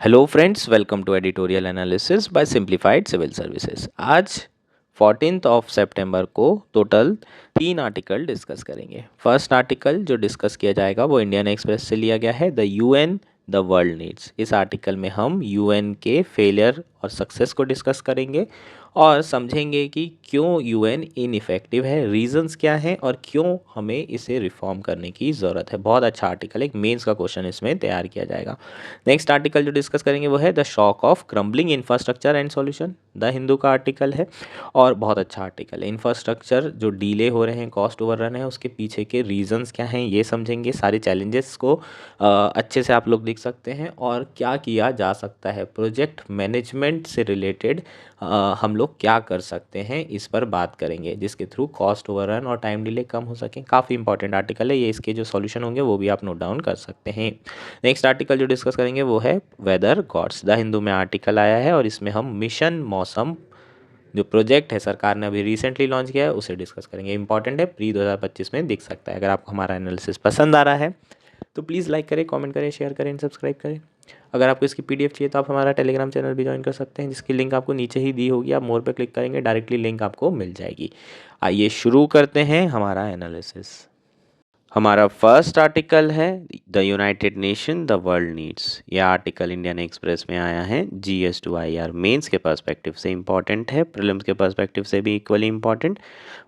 Hello friends, welcome to editorial analysis by simplified civil services. आज 14th of सितंबर को total 3 article discuss करेंगे। First article जो discuss किया जाएगा वो इंडियन एक्सप्रेस से लिया गया है, the UN the world needs. इस आर्टिकल में हम यूएन के फेलियर और सक्सेस को डिस्कस करेंगे और समझेंगे कि क्यों यूएन इनइफेक्टिव है, रीजंस क्या हैं और क्यों हमें इसे रिफॉर्म करने की ज़रूरत है। बहुत अच्छा आर्टिकल है, एक मेंस का क्वेश्चन इसमें तैयार किया जाएगा। नेक्स्ट आर्टिकल जो डिस्कस करेंगे वो है the shock of crumbling infrastructure and solution. The Hindu का आर्टिकल है और बहुत अच्छा आर्टिकल है। इंफ्रास्ट्रक्चर जो डीले हो रहे हैं, कॉस्ट ओवररन है, उसके पीछे के रीजंस क्या हैं ये समझेंगे। सारे चैलेंजेस को अच्छे से आप लोग लिख सकते हैं और क्या किया जा सकता है। प्रोजेक्ट मैनेजमेंट से रिलेटेड हम लोग क्या कर सकते हैं इस पर बात करेंगे, जिसके थ्रू कॉस्ट ओवररन और टाइम डिले कम हो सके। काफ़ी इंपॉर्टेंट आर्टिकल है ये, इसके जो सॉल्यूशन होंगे वो भी आप नोट डाउन कर सकते हैं। नेक्स्ट आर्टिकल जो डिस्कस करेंगे वो है वेदर गॉड्स। द हिंदू में आर्टिकल आया है और इसमें हम मिशन मौसम जो प्रोजेक्ट है सरकार ने अभी रिसेंटली लॉन्च किया है उसे डिस्कस करेंगे। इंपॉर्टेंट है, प्री 2025 में दिख सकता है। अगर आपको हमारा एनालिसिस पसंद आ रहा है तो प्लीज़ लाइक करें, कमेंट करें, शेयर करें, सब्सक्राइब करें। अगर आपको इसकी पीडीएफ चाहिए तो आप हमारा टेलीग्राम चैनल भी ज्वाइन कर सकते हैं, जिसकी लिंक आपको नीचे ही दी होगी। आप मोर पे क्लिक करेंगे, डायरेक्टली लिंक आपको मिल जाएगी। आइए शुरू करते हैं हमारा एनालिसिस। हमारा फर्स्ट आर्टिकल है the United nation the world needs. यह आर्टिकल इंडियन एक्सप्रेस में आया है। जीएस टू आईआर मेंस के पर्सपेक्टिव से इम्पॉर्टेंट है, प्रीलिम्स के पर्सपेक्टिव से भी इक्वली इम्पॉर्टेंट।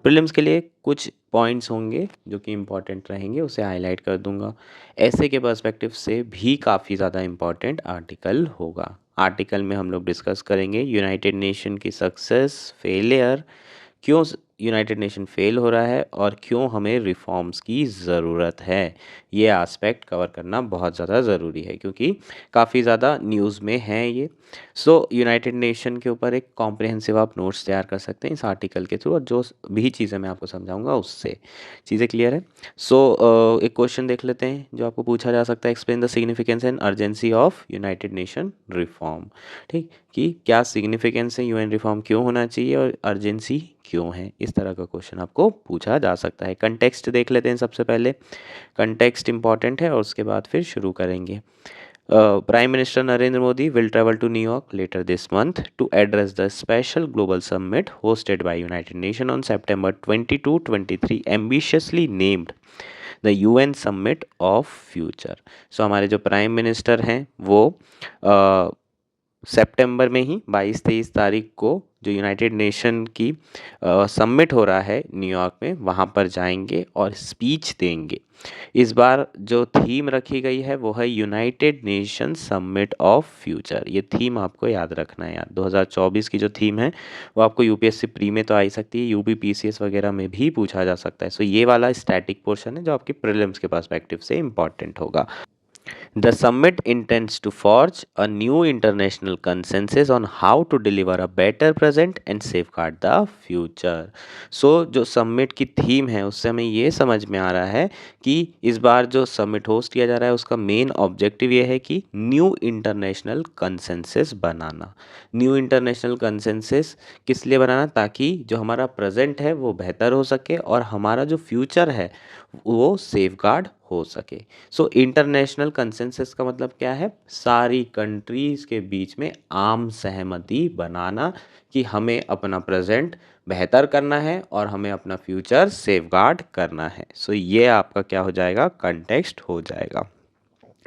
प्रीलिम्स के लिए कुछ पॉइंट्स होंगे जो कि इम्पॉर्टेंट रहेंगे, उसे हाईलाइट कर दूंगा। ऐसे के पर्सपेक्टिव से भी काफ़ी ज़्यादा इम्पॉर्टेंट आर्टिकल होगा। आर्टिकल में हम लोग डिस्कस करेंगे यूनाइटेड नेशन की सक्सेस, फेलियर, क्यों यूनाइटेड नेशन फेल हो रहा है और क्यों हमें रिफॉर्म्स की ज़रूरत है। ये एस्पेक्ट कवर करना बहुत ज़्यादा ज़रूरी है क्योंकि काफ़ी ज़्यादा न्यूज़ में है ये। यूनाइटेड नेशन के ऊपर एक कॉम्प्रिहेंसिव आप नोट्स तैयार कर सकते हैं इस आर्टिकल के थ्रू, और जो भी चीज़ें मैं आपको समझाऊंगा उससे चीज़ें क्लियर है। एक क्वेश्चन देख लेते हैं जो आपको पूछा जा सकता है। Explain the significance and urgency of United nation reform. ठीक, कि क्या सिग्निफिकेंस है, यूएन रिफॉर्म क्यों होना चाहिए और अर्जेंसी क्यों है। इस तरह का क्वेश्चन आपको पूछा जा सकता है। कंटेक्स्ट देख लेते हैं सबसे पहले। कंटेक्स्ट इंपॉर्टेंट है और उसके बाद फिर शुरू करेंगे। Prime minister Narendra Modi will travel to New York later this month to address the special global summit hosted by United Nation on September 22-23, ambitiously named the UN summit of future. So हमारे जो prime minister हैं वो सितंबर में ही 22-23 तारीख को जो United nation की summit हो रहा है न्यूयॉर्क में, वहाँ पर जाएंगे और स्पीच देंगे। इस बार जो थीम रखी गई है वो है United nation summit of future. ये थीम आपको याद रखना है यार। 2024 की जो थीम है वो आपको यूपीएससी प्री में तो आ ही सकती है, यूपी पीसीएस वगैरह में भी पूछा जा सकता है। सो ये वाला स्टैटिक पोर्शन है जो आपके प्रीलिम्स के पर्सपेक्टिव से इंपॉर्टेंट होगा। The summit intends to forge a new international consensus on how to deliver a better present and safeguard the future. जो समिट की थीम है उससे हमें ये समझ में आ रहा है कि इस बार जो समिट होस्ट किया जा रहा है उसका मेन ऑब्जेक्टिव ये है कि न्यू इंटरनेशनल कंसेंसस बनाना। न्यू इंटरनेशनल कंसेंसस किस लिए बनाना, ताकि जो हमारा प्रेजेंट है वो बेहतर हो सके और हमारा जो फ्यूचर है वो सेफगार्ड हो सके। इंटरनेशनल कंसेंसस का मतलब क्या है, सारी कंट्रीज़ के बीच में आम सहमति बनाना कि हमें अपना प्रेजेंट बेहतर करना है और हमें अपना फ्यूचर सेफगार्ड करना है। ये आपका क्या हो जाएगा, कंटेक्स्ट हो जाएगा।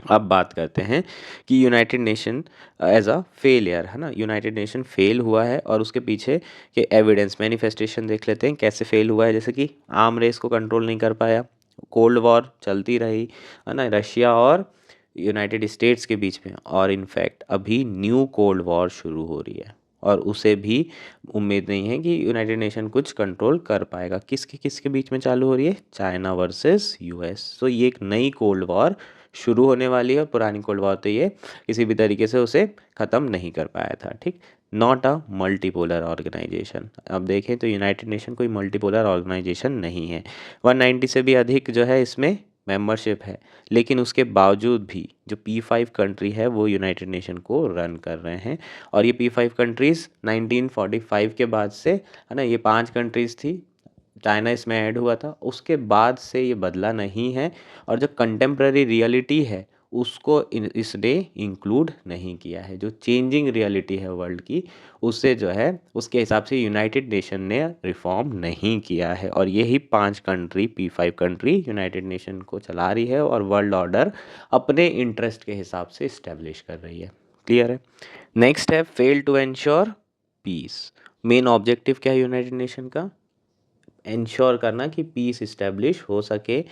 अब बात करते हैं कि United Nation as a failure है ना। यूनाइटेड नेशन फेल हुआ है और उसके पीछे के एविडेंस, मैनिफेस्टेशन देख लेते हैं कैसे फेल हुआ है। जैसे कि आर्म रेस को कंट्रोल नहीं कर पाया, कोल्ड वॉर चलती रही है ना रशिया और यूनाइटेड स्टेट्स के बीच में, और इनफैक्ट अभी न्यू कोल्ड वॉर शुरू हो रही है और उसे भी उम्मीद नहीं है कि यूनाइटेड नेशन कुछ कंट्रोल कर पाएगा। किसके किसके बीच में चालू हो रही है, चाइना वर्सेस यूएस। ये एक नई कोल्ड वॉर शुरू होने वाली है। पुरानी कोल्ड वॉर तो ये किसी भी तरीके से उसे ख़त्म नहीं कर पाया था। ठीक, नॉट अ मल्टीपोलर ऑर्गेनाइजेशन। अब देखें तो यूनाइटेड नेशन कोई मल्टीपोलर ऑर्गेनाइजेशन नहीं है। 190 से भी अधिक जो है इसमें मेंबरशिप है, लेकिन उसके बावजूद भी जो P5 कंट्री है वो यूनाइटेड नेशन को रन कर रहे हैं। और ये P5 कंट्रीज़ 1945 के बाद से है ना, ये 5 कंट्रीज़ थी, चाइना इसमें ऐड हुआ था, उसके बाद से ये बदला नहीं है। और जो कंटेम्प्रेरी रियलिटी है उसको इसने इंक्लूड नहीं किया है। जो चेंजिंग रियलिटी है वर्ल्ड की, उससे जो है उसके हिसाब से यूनाइटेड नेशन ने रिफॉर्म नहीं किया है। और यही 5 country, P5 country United nation को चला रही है और वर्ल्ड ऑर्डर अपने इंटरेस्ट के हिसाब से इस्टेब्लिश कर रही है। क्लियर है? नेक्स्ट है fail to ensure peace. Main objective क्या है यूनाइटेड नेशन का? इंश्योर करना कि पीस इस्टेब्लिश हो सके,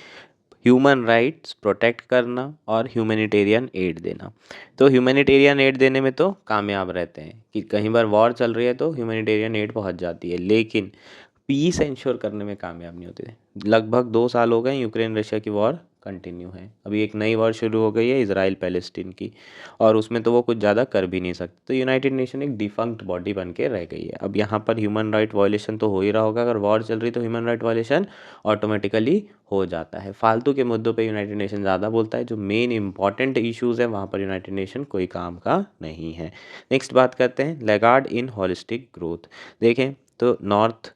ह्यूमन राइट्स प्रोटेक्ट करना और ह्यूमैनिटेरियन एड देना। तो ह्यूमैनिटेरियन एड देने में तो कामयाब रहते हैं कि कहीं बार वॉर चल रही है तो ह्यूमैनिटेरियन एड पहुंच जाती है, लेकिन पीस इंश्योर करने में कामयाब नहीं होते। लगभग 2 साल हो गए यूक्रेन रशिया की वॉर कंटिन्यू है, अभी एक नई वॉर शुरू हो गई है इजराइल पैलेस्टीन की, और उसमें तो वो कुछ ज़्यादा कर भी नहीं सकते। तो यूनाइटेड नेशन एक डिफंक्ट बॉडी बन के रह गई है। अब यहाँ पर ह्यूमन राइट वायलेशन तो हो ही रहा होगा, अगर वॉर चल रही तो ह्यूमन राइट वायलेशन ऑटोमेटिकली हो जाता है। फालतू के मुद्दों पे यूनाइटेड नेशन ज़्यादा बोलता है, जो मेन इंपॉर्टेंट इश्यूज़ है वहाँ पर यूनाइटेड नेशन कोई काम का नहीं है। नेक्स्ट बात करते हैं लैगार्ड इन होलिस्टिक ग्रोथ। देखें तो नॉर्थ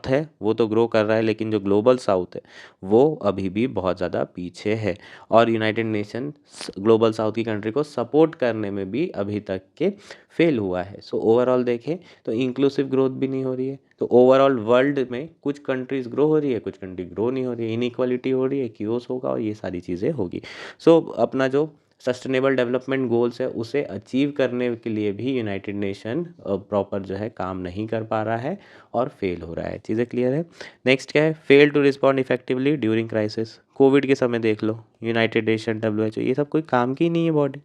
है वो तो ग्रो कर रहा है, लेकिन जो ग्लोबल साउथ है वो अभी भी बहुत ज़्यादा पीछे है, और यूनाइटेड नेशन ग्लोबल साउथ की कंट्री को सपोर्ट करने में भी अभी तक के फेल हुआ है। सो ओवरऑल देखें तो इंक्लूसिव ग्रोथ भी नहीं हो रही है। तो ओवरऑल वर्ल्ड में कुछ कंट्रीज ग्रो हो रही है, कुछ कंट्री ग्रो नहीं हो रही है, इनइक्वालिटी हो रही है, क्योस होगा और ये सारी चीज़ें होगी। सो अपना जो सस्टेनेबल डेवलपमेंट गोल्स है उसे अचीव करने के लिए भी यूनाइटेड नेशन प्रॉपर जो है काम नहीं कर पा रहा है और फेल हो रहा है। चीज़ें क्लियर है? नेक्स्ट क्या है? Fail to respond effectively during crisis. COVID के समय देख लो, यूनाइटेड नेशन, WHO, ये सब कोई काम की नहीं है बॉडी,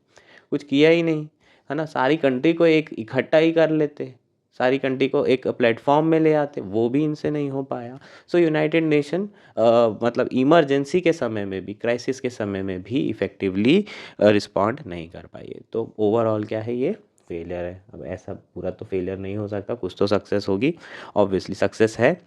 कुछ किया ही नहीं है ना। सारी कंट्री को एक इकट्ठा ही कर लेते, सारी कंट्री को एक प्लेटफॉर्म में ले आते, वो भी इनसे नहीं हो पाया। सो यूनाइटेड नेशन मतलब इमरजेंसी के समय में भी, क्राइसिस के समय में भी इफ़ेक्टिवली रिस्पॉन्ड नहीं कर पाई है। तो ओवरऑल क्या है, ये फेलियर है। अब ऐसा पूरा तो फेलियर नहीं हो सकता, कुछ तो सक्सेस होगी, ऑब्वियसली सक्सेस है।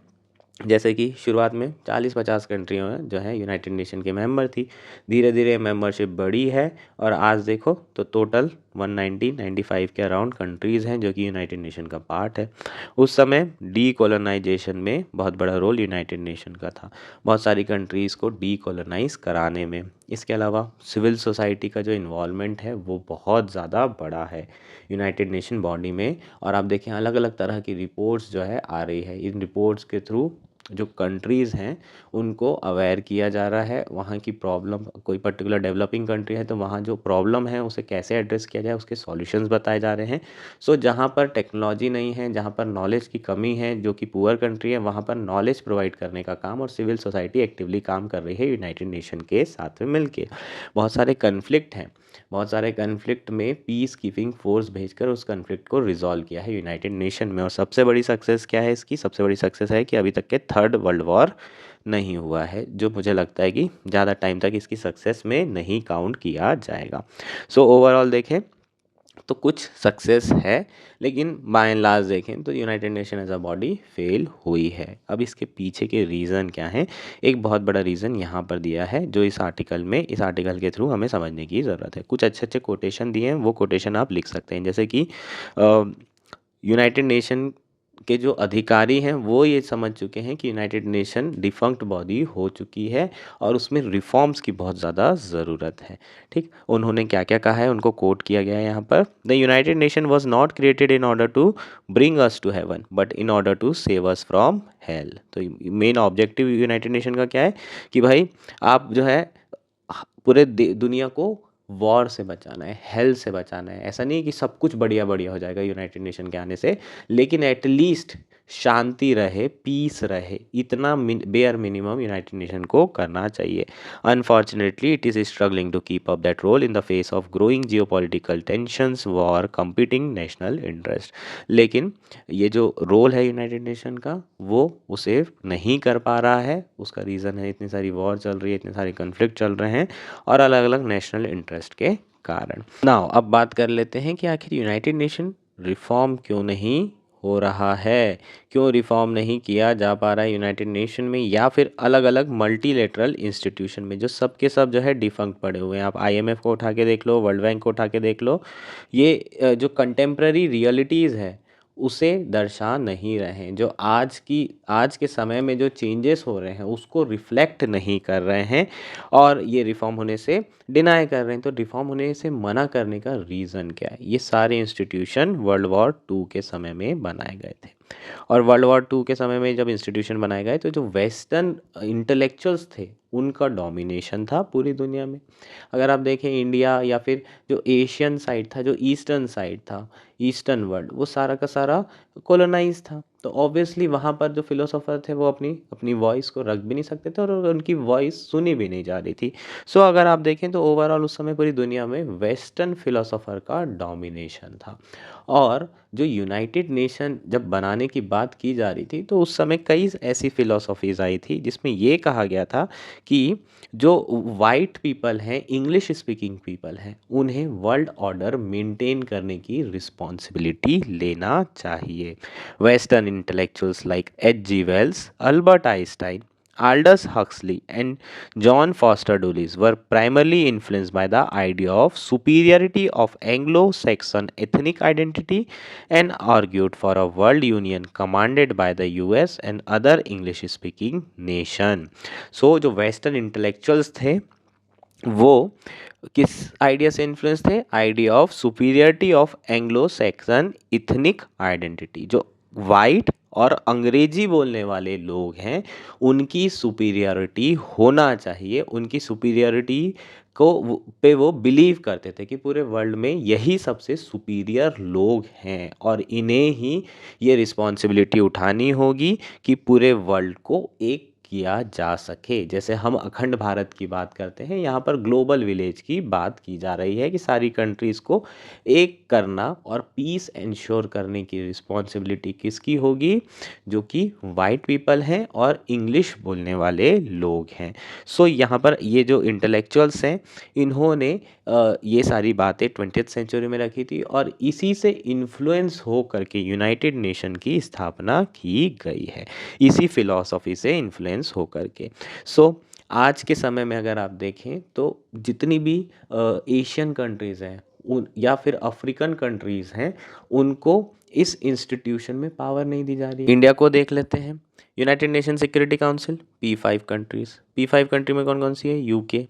जैसे कि शुरुआत में 40-50 कंट्रियों में जो है यूनाइटेड नेशन के मेंबर थी, धीरे धीरे मेंबरशिप बढ़ी है और आज देखो तो टोटल 195 के अराउंड कंट्रीज़ हैं जो कि यूनाइटेड नेशन का पार्ट है। उस समय डीकोलोनाइजेशन में बहुत बड़ा रोल यूनाइटेड नेशन का था, बहुत सारी कंट्रीज़ को डीकोलोनाइज कराने में। इसके अलावा सिविल सोसाइटी का जो इन्वॉल्वमेंट है वो बहुत ज़्यादा बड़ा है यूनाइटेड नेशन बॉडी में। और आप देखें अलग अलग तरह की रिपोर्ट्स जो है आ रही है, इन रिपोर्ट्स के थ्रू जो कंट्रीज़ हैं उनको अवेयर किया जा रहा है, वहाँ की प्रॉब्लम, कोई पर्टिकुलर डेवलपिंग कंट्री है तो वहाँ जो प्रॉब्लम है उसे कैसे एड्रेस किया जाए उसके सॉल्यूशंस बताए जा रहे हैं। सो जहाँ पर टेक्नोलॉजी नहीं है, जहाँ पर नॉलेज की कमी है, जो कि पुअर कंट्री है, वहाँ पर नॉलेज प्रोवाइड करने का काम और सिविल सोसाइटी एक्टिवली काम कर रही है यूनाइटेड नेशन के साथ में मिलके। बहुत सारे कन्फ्लिक्ट हैं, बहुत सारे कन्फ्लिक्ट में पीस कीपिंग फोर्स भेजकर उस कन्फ्लिक्ट को रिजॉल्व किया है यूनाइटेड नेशन में। और सबसे बड़ी सक्सेस क्या है इसकी? सबसे बड़ी सक्सेस है कि अभी तक के 3rd वर्ल्ड वॉर नहीं हुआ है, जो मुझे लगता है कि ज़्यादा टाइम तक इसकी सक्सेस में नहीं काउंट किया जाएगा। सो ओवरऑल देखें तो कुछ सक्सेस है, लेकिन बाय एंड लार्ज देखें तो United Nation as a body fail हुई है। अब इसके पीछे के रीज़न क्या है? एक बहुत बड़ा रीज़न यहाँ पर दिया है जो इस आर्टिकल के थ्रू हमें समझने की ज़रूरत है। कुछ अच्छे अच्छे कोटेशन दिए हैं, वो कोटेशन आप लिख सकते हैं। जैसे कि यूनाइटेड नेशन के जो अधिकारी हैं वो ये समझ चुके हैं कि यूनाइटेड नेशन डिफंक्ट बॉडी हो चुकी है और उसमें रिफॉर्म्स की बहुत ज़्यादा ज़रूरत है। ठीक, उन्होंने क्या क्या कहा है उनको कोट किया गया है यहाँ पर। The United Nation was not created in order to bring us to heaven but in order to save us from hell. तो मेन ऑब्जेक्टिव यूनाइटेड नेशन का क्या है कि भाई आप जो है पूरे दुनिया को वॉर से बचाना है, हेल से बचाना है। ऐसा नहीं है कि सब कुछ बढ़िया बढ़िया हो जाएगा यूनाइटेड नेशन के आने से, लेकिन एटलीस्ट शांति रहे, पीस रहे, इतना बेयर मिनिमम यूनाइटेड नेशन को करना चाहिए। Unfortunately it is struggling to keep up that role in the face of growing geopolitical tensions, war, competing national interest. लेकिन ये जो रोल है यूनाइटेड नेशन का वो उसे नहीं कर पा रहा है। उसका रीज़न है इतनी सारी वॉर चल रही है, इतने सारे कन्फ्लिक्ट चल रहे हैं और अलग अलग नेशनल इंटरेस्ट के कारण। नाउ अब बात कर लेते हैं कि आखिर यूनाइटेड नेशन रिफॉर्म क्यों नहीं हो रहा है, क्यों रिफॉर्म नहीं किया जा पा रहा है यूनाइटेड नेशन में या फिर अलग अलग मल्टीलेटरल इंस्टीट्यूशन में जो सब के सब जो है डिफंक्ट पड़े हुए हैं। आप IMF को उठा के देख लो, वर्ल्ड बैंक को उठा के देख लो, ये जो कंटेम्प्रेरी रियलिटीज़ है उसे दर्शा नहीं रहे हैं, जो आज के समय में जो चेंजेस हो रहे हैं उसको रिफ्लेक्ट नहीं कर रहे हैं, और ये रिफॉर्म होने से डिनाई कर रहे हैं। तो रिफॉर्म होने से मना करने का रीज़न क्या है? ये सारे इंस्टीट्यूशन वर्ल्ड वॉर 2 के समय में बनाए गए थे, और वर्ल्ड वॉर 2 के समय में जब इंस्टीट्यूशन बनाए गए तो जो वेस्टर्न इंटेलेक्चुअल्स थे उनका डोमिनेशन था पूरी दुनिया में। अगर आप देखें इंडिया या फिर जो एशियन साइड था, जो ईस्टर्न साइड था, ईस्टर्न वर्ल्ड, वो सारा का सारा कॉलोनाइज था। तो ऑब्वियसली वहाँ पर जो फिलोसोफर थे वो अपनी अपनी वॉइस को रख भी नहीं सकते थे, और उनकी वॉइस सुनी भी नहीं जा रही थी। सो अगर आप देखें तो ओवरऑल उस समय पूरी दुनिया में वेस्टर्न फिलोसोफर का डोमिनेशन था। और जो यूनाइटेड नेशन जब बनाने की बात की जा रही थी तो उस समय कई ऐसी फिलोसॉफीज आई थी जिसमें ये कहा गया था कि जो वाइट पीपल हैं, इंग्लिश स्पीकिंग पीपल हैं, उन्हें वर्ल्ड ऑर्डर मेंटेन करने की रिस्पॉन्सिबिलिटी लेना चाहिए। Western intellectuals like H.G. Wells, Albert Einstein, Aldous Huxley, and John Foster Dulles were primarily influenced by the idea of superiority of Anglo-Saxon ethnic identity and argued for a world union commanded by the US and other English-speaking nation. So जो western intellectuals थे वो किस idea से influence थे? Idea of superiority of Anglo Saxon ethnic identity. जो white और अंग्रेजी बोलने वाले लोग हैं उनकी सुपीरियरिटी होना चाहिए, उनकी सुपीरियरिटी पे वो बिलीव करते थे कि पूरे वर्ल्ड में यही सबसे सुपीरियर लोग हैं, और इन्हें ही ये रिस्पॉन्सिबिलिटी उठानी होगी कि पूरे वर्ल्ड को एक किया जा सके। जैसे हम अखंड भारत की बात करते हैं, यहाँ पर ग्लोबल विलेज की बात की जा रही है कि सारी कंट्रीज़ को एक करना और पीस इंश्योर करने की रिस्पॉन्सिबिलिटी किसकी होगी? जो कि वाइट पीपल हैं और इंग्लिश बोलने वाले लोग हैं। सो यहाँ पर ये जो इंटेलेक्चुअल्स हैं इन्होंने ये सारी बातें 20th सेंचुरी में रखी थी, और इसी से इन्फ्लुएंस हो करके यूनाइटेड नेशन की स्थापना की गई है, इसी फिलॉसफी से इन्फ्लुएंस हो करके। सो आज के समय में अगर आप देखें तो जितनी भी एशियन कंट्रीज़ हैं उन या फिर अफ्रीकन कंट्रीज़ हैं उनको इस इंस्टीट्यूशन में पावर नहीं दी जा रही है। इंडिया को देख लेते हैं, United nation security council, P5 countries. P5 country में कौन कौन सी है? UK,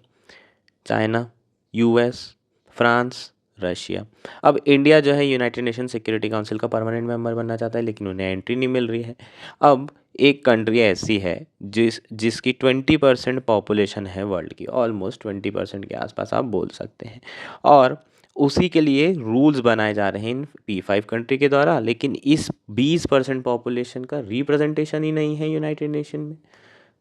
China, US, France, Russia. अब इंडिया जो है यूनाइटेड नेशन सिक्योरिटी काउंसिल का परमानेंट मेंबर बनना चाहता है, लेकिन उन्हें एंट्री नहीं मिल रही है। अब एक कंट्री ऐसी है जिसकी 20% पॉपुलेशन है वर्ल्ड की, ऑलमोस्ट 20% के आसपास आप बोल सकते हैं, और उसी के लिए रूल्स बनाए जा रहे हैं इन P5 कंट्री के द्वारा, लेकिन इस 20% पॉपुलेशन का रिप्रेजेंटेशन ही नहीं है यूनाइटेड नेशन में।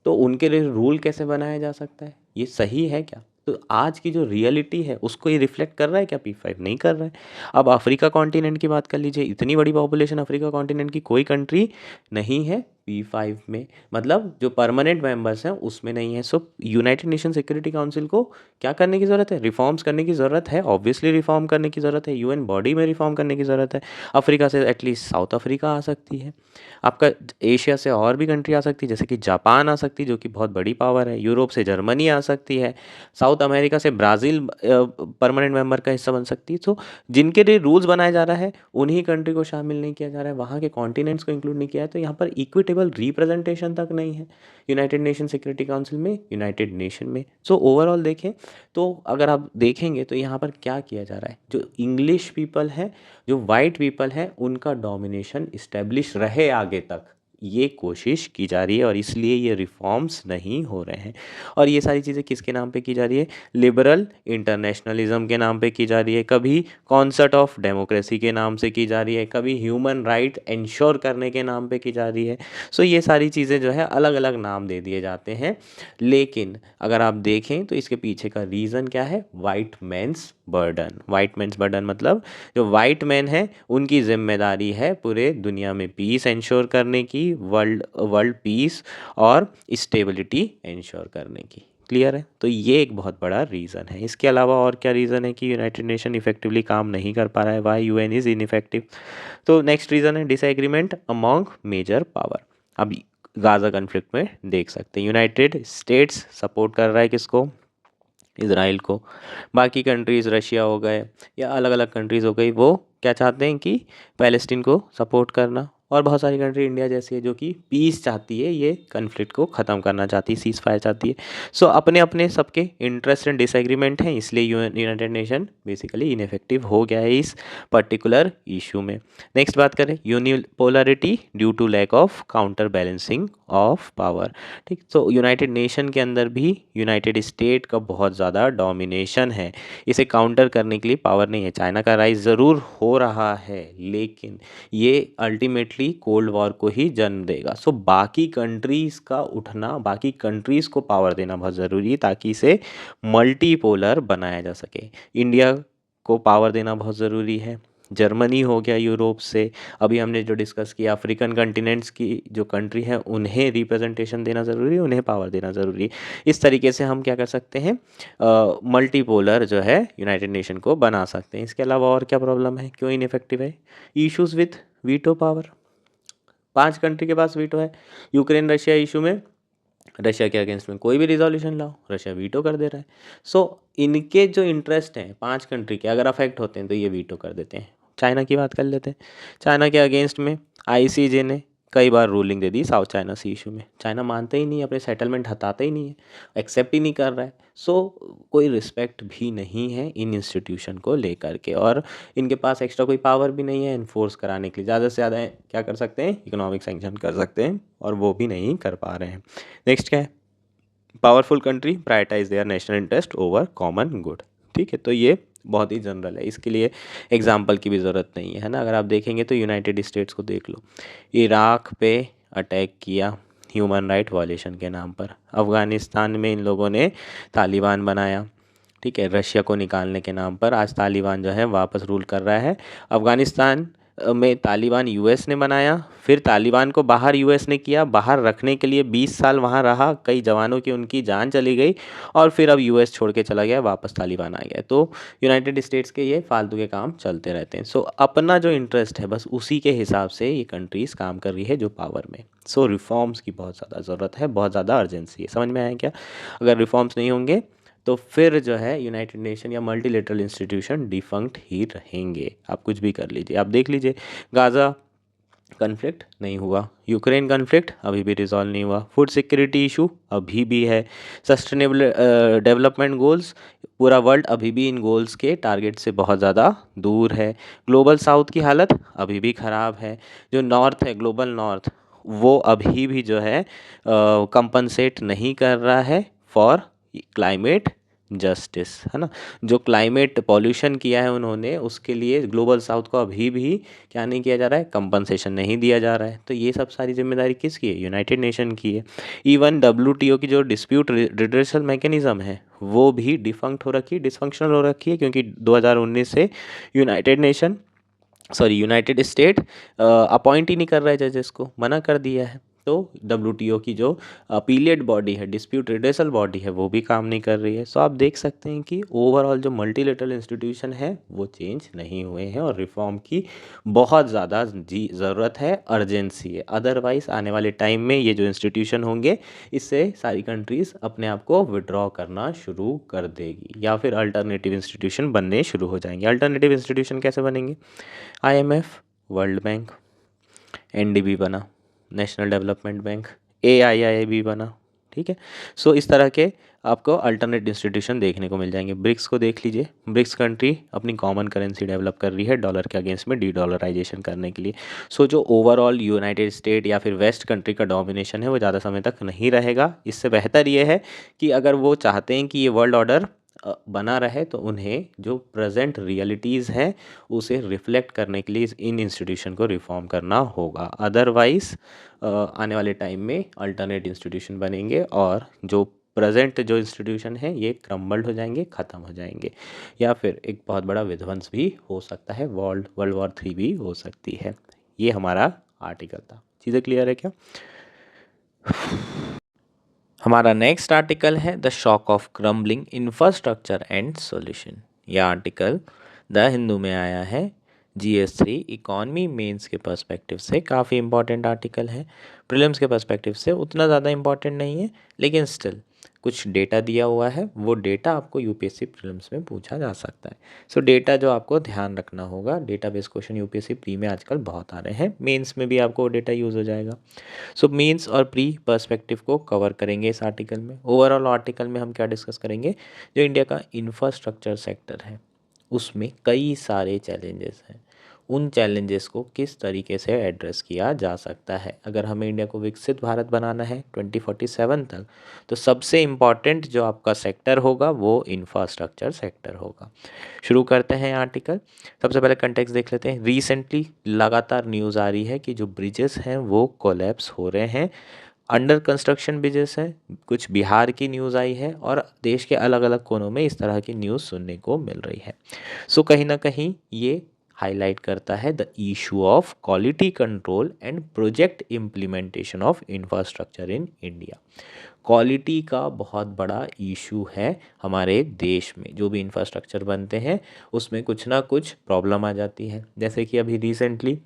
तो उनके लिए रूल कैसे बनाया जा सकता है? ये सही है क्या? तो आज की जो रियलिटी है उसको ये रिफ्लेक्ट कर रहा है क्या? P5 नहीं कर रहा है। अब अफ्रीका कॉन्टिनेंट की बात कर लीजिए, इतनी बड़ी पॉपुलेशन अफ्रीका कॉन्टिनेंट की कोई कंट्री नहीं है P5 में, मतलब जो परमानेंट मेंबर्स हैं उसमें नहीं है। सो यूनाइटेड नेशन सिक्योरिटी काउंसिल को क्या करने की ज़रूरत है? रिफॉर्म्स करने की ज़रूरत है, ऑब्वियसली रिफॉर्म करने की ज़रूरत है, यूएन बॉडी में रिफॉर्म करने की ज़रूरत है। अफ्रीका से एटलीस्ट साउथ अफ्रीका आ सकती है, आपका एशिया से और भी कंट्री आ सकती है, जैसे कि जापान आ सकती है जो कि बहुत बड़ी पावर है, यूरोप से जर्मनी आ सकती है, साउथ अमेरिका से ब्राज़ील परमानेंट मेंबर का हिस्सा बन सकती है। तो जिनके लिए रूल्स बनाया जा रहा है उन्हीं कंट्री को शामिल नहीं किया जा रहा है, वहाँ के कॉन्टिनेंट्स को इंक्लूड नहीं किया है, तो यहाँ पर इक्विटेबल रिप्रेजेंटेशन तक नहीं है यूनाइटेड नेशन सिक्योरिटी काउंसिल में, यूनाइटेड नेशन में। सो ओवरऑल देखें तो अगर आप देखेंगे तो यहाँ पर क्या किया जा रहा है, जो इंग्लिश पीपल है, जो वाइट पीपल है, उनका डोमिनेशन इस्टेब्लिश रहे आगे तक, ये कोशिश की जा रही है, और इसलिए ये रिफॉर्म्स नहीं हो रहे हैं। और ये सारी चीज़ें किसके नाम पे की जा रही है? लिबरल इंटरनेशनलिज्म के नाम पे की जा रही है, कभी कॉन्सेप्ट ऑफ डेमोक्रेसी के नाम से की जा रही है, कभी ह्यूमन राइट इंश्योर करने के नाम पे की जा रही है। सो ये सारी चीज़ें जो है अलग अलग नाम दे दिए जाते हैं, लेकिन अगर आप देखें तो इसके पीछे का रीज़न क्या है? White man's burden. White man's burden मतलब जो वाइट मैन है उनकी जिम्मेदारी है पूरे दुनिया में पीस इंश्योर करने की, वर्ल्ड पीस और स्टेबिलिटी इंश्योर करने की। क्लियर है? तो ये एक बहुत बड़ा रीज़न है। इसके अलावा और क्या रीज़न है कि यूनाइटेड नेशन इफेक्टिवली काम नहीं कर पा रहा है? Why UN is ineffective. तो नेक्स्ट रीज़न है डिसएग्रीमेंट अमॉन्ग मेजर पावर। अब गाज़ा कन्फ्लिक्ट में देख सकते हैं यूनाइटेड स्टेट्स सपोर्ट कर रहा है किसको? इज़राइल को। बाकी कंट्रीज़ रशिया हो गए या अलग अलग कंट्रीज़ हो गई वो क्या चाहते हैं कि पैलेस्टीन को सपोर्ट करना, और बहुत सारी कंट्री इंडिया जैसी है जो कि पीस चाहती है, ये कन्फ्लिक्ट को ख़त्म करना चाहती है, सीज़ फायर चाहती है। सो अपने अपने सबके इंटरेस्ट एंड डिसएग्रीमेंट हैं, इसलिए यूनाइटेड नेशन बेसिकली इनफेक्टिव हो गया है इस पर्टिकुलर इशू में। नेक्स्ट बात करें, unipolarity due to lack of counter balancing of power. ठीक, तो यूनाइटेड नेशन के अंदर भी यूनाइटेड स्टेट का बहुत ज़्यादा डोमिनेशन है, इसे काउंटर करने के लिए पावर नहीं है। चाइना का राइज ज़रूर हो रहा है, लेकिन ये अल्टीमेटली कोल्ड वॉर को ही जन्म देगा। सो बाकी कंट्रीज़ का उठना, बाकी कंट्रीज़ को पावर देना बहुत ज़रूरी है, ताकि इसे मल्टीपोलर बनाया जा सके। इंडिया को पावर देना बहुत ज़रूरी है, जर्मनी हो गया यूरोप से, अभी हमने जो डिस्कस किया अफ्रीकन कंटिनेंट्स की जो कंट्री है उन्हें रिप्रेजेंटेशन देना ज़रूरी है, उन्हें पावर देना ज़रूरी है। इस तरीके से हम क्या कर सकते हैं, मल्टीपोलर जो है यूनाइटेड नेशन को बना सकते हैं। इसके अलावा और क्या प्रॉब्लम है, क्यों इनफेक्टिव है? Issues with veto power, 5 country के पास वीटो है। यूक्रेन रशिया इशू में रशिया के अगेंस्ट में कोई भी रिजोल्यूशन लाओ, रशिया वीटो कर दे रहा है। सो इनके जो इंटरेस्ट हैं 5 कंट्री के, अगर अफेक्ट होते हैं तो ये वीटो कर देते हैं। चाइना की बात कर लेते हैं, चाइना के अगेंस्ट में आईसीजे ने कई बार रूलिंग दे दी साउथ चाइना सी इशू में, चाइना मानते ही नहीं, अपने सेटलमेंट हटाते ही नहीं है, एक्सेप्ट ही नहीं कर रहा है। सो कोई रिस्पेक्ट भी नहीं है इन इंस्टीट्यूशन को लेकर के, और इनके पास एक्स्ट्रा कोई पावर भी नहीं है इन्फोर्स कराने के लिए। ज़्यादा से ज़्यादा क्या कर सकते हैं, इकोनॉमिक सैंक्शन कर सकते हैं, और वो भी नहीं कर पा रहे हैं। नेक्स्ट क्या है, powerful country prioritize their national interest over common good. ठीक है, तो ये बहुत ही जनरल है, इसके लिए एग्जाम्पल की भी ज़रूरत नहीं है ना। अगर आप देखेंगे तो यूनाइटेड स्टेट्स को देख लो, इराक पे अटैक किया ह्यूमन राइट वायलेशन के नाम पर, अफ़गानिस्तान में इन लोगों ने तालिबान बनाया, ठीक है, रशिया को निकालने के नाम पर आज तालिबान जो है वापस रूल कर रहा है। अफ़गानिस्तान में तालिबान यूएस ने बनाया, फिर तालिबान को बाहर यूएस ने किया, बाहर रखने के लिए 20 साल वहाँ रहा, कई जवानों की उनकी जान चली गई, और फिर अब यूएस छोड़ के चला गया, वापस तालिबान आ गया। तो यूनाइटेड स्टेट्स के ये फालतू के काम चलते रहते हैं। सो अपना जो इंटरेस्ट है बस उसी के हिसाब से ये कंट्रीज़ काम कर रही है जो पावर में। सो रिफॉर्म्स की बहुत ज़्यादा ज़रूरत है, बहुत ज़्यादा अर्जेंसी है। समझ में आया क्या? अगर रिफॉर्म्स नहीं होंगे तो फिर जो है यूनाइटेड नेशन या मल्टीलेटरल इंस्टीट्यूशन डिफंक्ट ही रहेंगे। आप कुछ भी कर लीजिए, आप देख लीजिए गाज़ा कन्फ्लिक्ट नहीं हुआ, यूक्रेन कन्फ्लिक्ट अभी भी रिजॉल्व नहीं हुआ, फूड सिक्योरिटी इशू अभी भी है, सस्टेनेबल डेवलपमेंट गोल्स, पूरा वर्ल्ड अभी भी इन गोल्स के टारगेट से बहुत ज़्यादा दूर है, ग्लोबल साउथ की हालत अभी भी ख़राब है, जो नॉर्थ है ग्लोबल नॉर्थ वो अभी भी जो है कंपनसेट नहीं कर रहा है फॉर क्लाइमेट जस्टिस, है ना। जो क्लाइमेट पॉल्यूशन किया है उन्होंने, उसके लिए ग्लोबल साउथ को अभी भी क्या नहीं किया जा रहा है, कंपनसेशन नहीं दिया जा रहा है। तो ये सब सारी जिम्मेदारी किसकी है, यूनाइटेड नेशन की है। इवन डब्ल्यूटीओ की जो डिस्प्यूट रिड्रेसल मैकेनिज्म है वो भी डिफंक्ट हो रखी है, डिसफंक्शनल हो रखी है, क्योंकि 2019 से यूनाइटेड स्टेट अपॉइंट ही नहीं कर रहा है जजेस को, मना कर दिया है। तो डब्ल्यूटीओ की जो अपीलिएट बॉडी है, डिस्प्यूट रिड्रेसल बॉडी है, वो भी काम नहीं कर रही है। सो आप देख सकते हैं कि ओवरऑल जो मल्टीलेटरल इंस्टीट्यूशन है वो चेंज नहीं हुए हैं, और रिफॉर्म की बहुत ज़्यादा जी ज़रूरत है, अर्जेंसी है। अदरवाइज़ आने वाले टाइम में ये जो इंस्टीट्यूशन होंगे इससे सारी कंट्रीज़ अपने आप को विड्रॉ करना शुरू कर देगी, या फिर अल्टरनेटिव इंस्टीट्यूशन बनने शुरू हो जाएंगे। अल्टरनेटिव इंस्टीट्यूशन कैसे बनेंगे, आईएमएफ, वर्ल्ड बैंक, एनडीबी बना, नेशनल डेवलपमेंट बैंक, एआईआईबी बना, ठीक है। सो इस तरह के आपको अल्टरनेट इंस्टीट्यूशन देखने को मिल जाएंगे। ब्रिक्स को देख लीजिए, ब्रिक्स कंट्री अपनी कॉमन करेंसी डेवलप कर रही है डॉलर के अगेंस्ट में डी डॉलराइजेशन करने के लिए। सो जो ओवरऑल यूनाइटेड स्टेट या फिर वेस्ट कंट्री का डोमिनेशन है वो ज़्यादा समय तक नहीं रहेगा। इससे बेहतर ये है कि अगर वो चाहते हैं कि ये वर्ल्ड ऑर्डर बना रहे तो उन्हें जो प्रेजेंट रियलिटीज़ हैं उसे रिफ्लेक्ट करने के लिए इन इंस्टीट्यूशन को रिफॉर्म करना होगा। अदरवाइज़ आने वाले टाइम में अल्टरनेट इंस्टीट्यूशन बनेंगे, और जो प्रेजेंट जो इंस्टीट्यूशन है ये क्रम्बल्ड हो जाएंगे, ख़त्म हो जाएंगे, या फिर एक बहुत बड़ा विध्वंस भी हो सकता है, वर्ल्ड वॉर 3 भी हो सकती है। ये हमारा आर्टिकल था। चीज़ें क्लियर है क्या? हमारा नेक्स्ट आर्टिकल है the shock of crumbling infrastructure and solution. यह आर्टिकल द हिंदू में आया है। GS3 इकॉनमी मेंस के पर्सपेक्टिव से काफ़ी इंपॉर्टेंट आर्टिकल है, प्रीलिम्स के पर्सपेक्टिव से उतना ज़्यादा इंपॉर्टेंट नहीं है, लेकिन स्टिल कुछ डेटा दिया हुआ है, वो डेटा आपको यूपीएससी प्रीलिम्स में पूछा जा सकता है। सो डेटा जो आपको ध्यान रखना होगा, डेटाबेस क्वेश्चन यूपीएससी प्री में आजकल बहुत आ रहे हैं, मेंस में भी आपको डेटा यूज़ हो जाएगा। सो मेंस और प्री पर्सपेक्टिव को कवर करेंगे इस आर्टिकल में। ओवरऑल आर्टिकल में हम क्या डिस्कस करेंगे, जो इंडिया का इंफ्रास्ट्रक्चर सेक्टर है उसमें कई सारे चैलेंजेस हैं, उन चैलेंजेस को किस तरीके से एड्रेस किया जा सकता है। अगर हमें इंडिया को विकसित भारत बनाना है 2047 तक, तो सबसे इम्पॉर्टेंट जो आपका सेक्टर होगा वो इंफ्रास्ट्रक्चर सेक्टर होगा। शुरू करते हैं आर्टिकल। सबसे पहले कंटेक्स्ट देख लेते हैं। रिसेंटली लगातार न्यूज़ आ रही है कि जो ब्रिजेस हैं वो कोलैप्स हो रहे हैं, अंडर कंस्ट्रक्शन ब्रिजेस हैं। कुछ बिहार की न्यूज़ आई है और देश के अलग अलग कोनों में इस तरह की न्यूज़ सुनने को मिल रही है। सो कहीं ना कहीं ये हाईलाइट करता है the issue of quality control and project implementation of infrastructure in India. Quality का बहुत बड़ा इशू है हमारे देश में। जो भी इंफ्रास्ट्रक्चर बनते हैं उसमें कुछ ना कुछ प्रॉब्लम आ जाती है। जैसे कि अभी रिसेंटली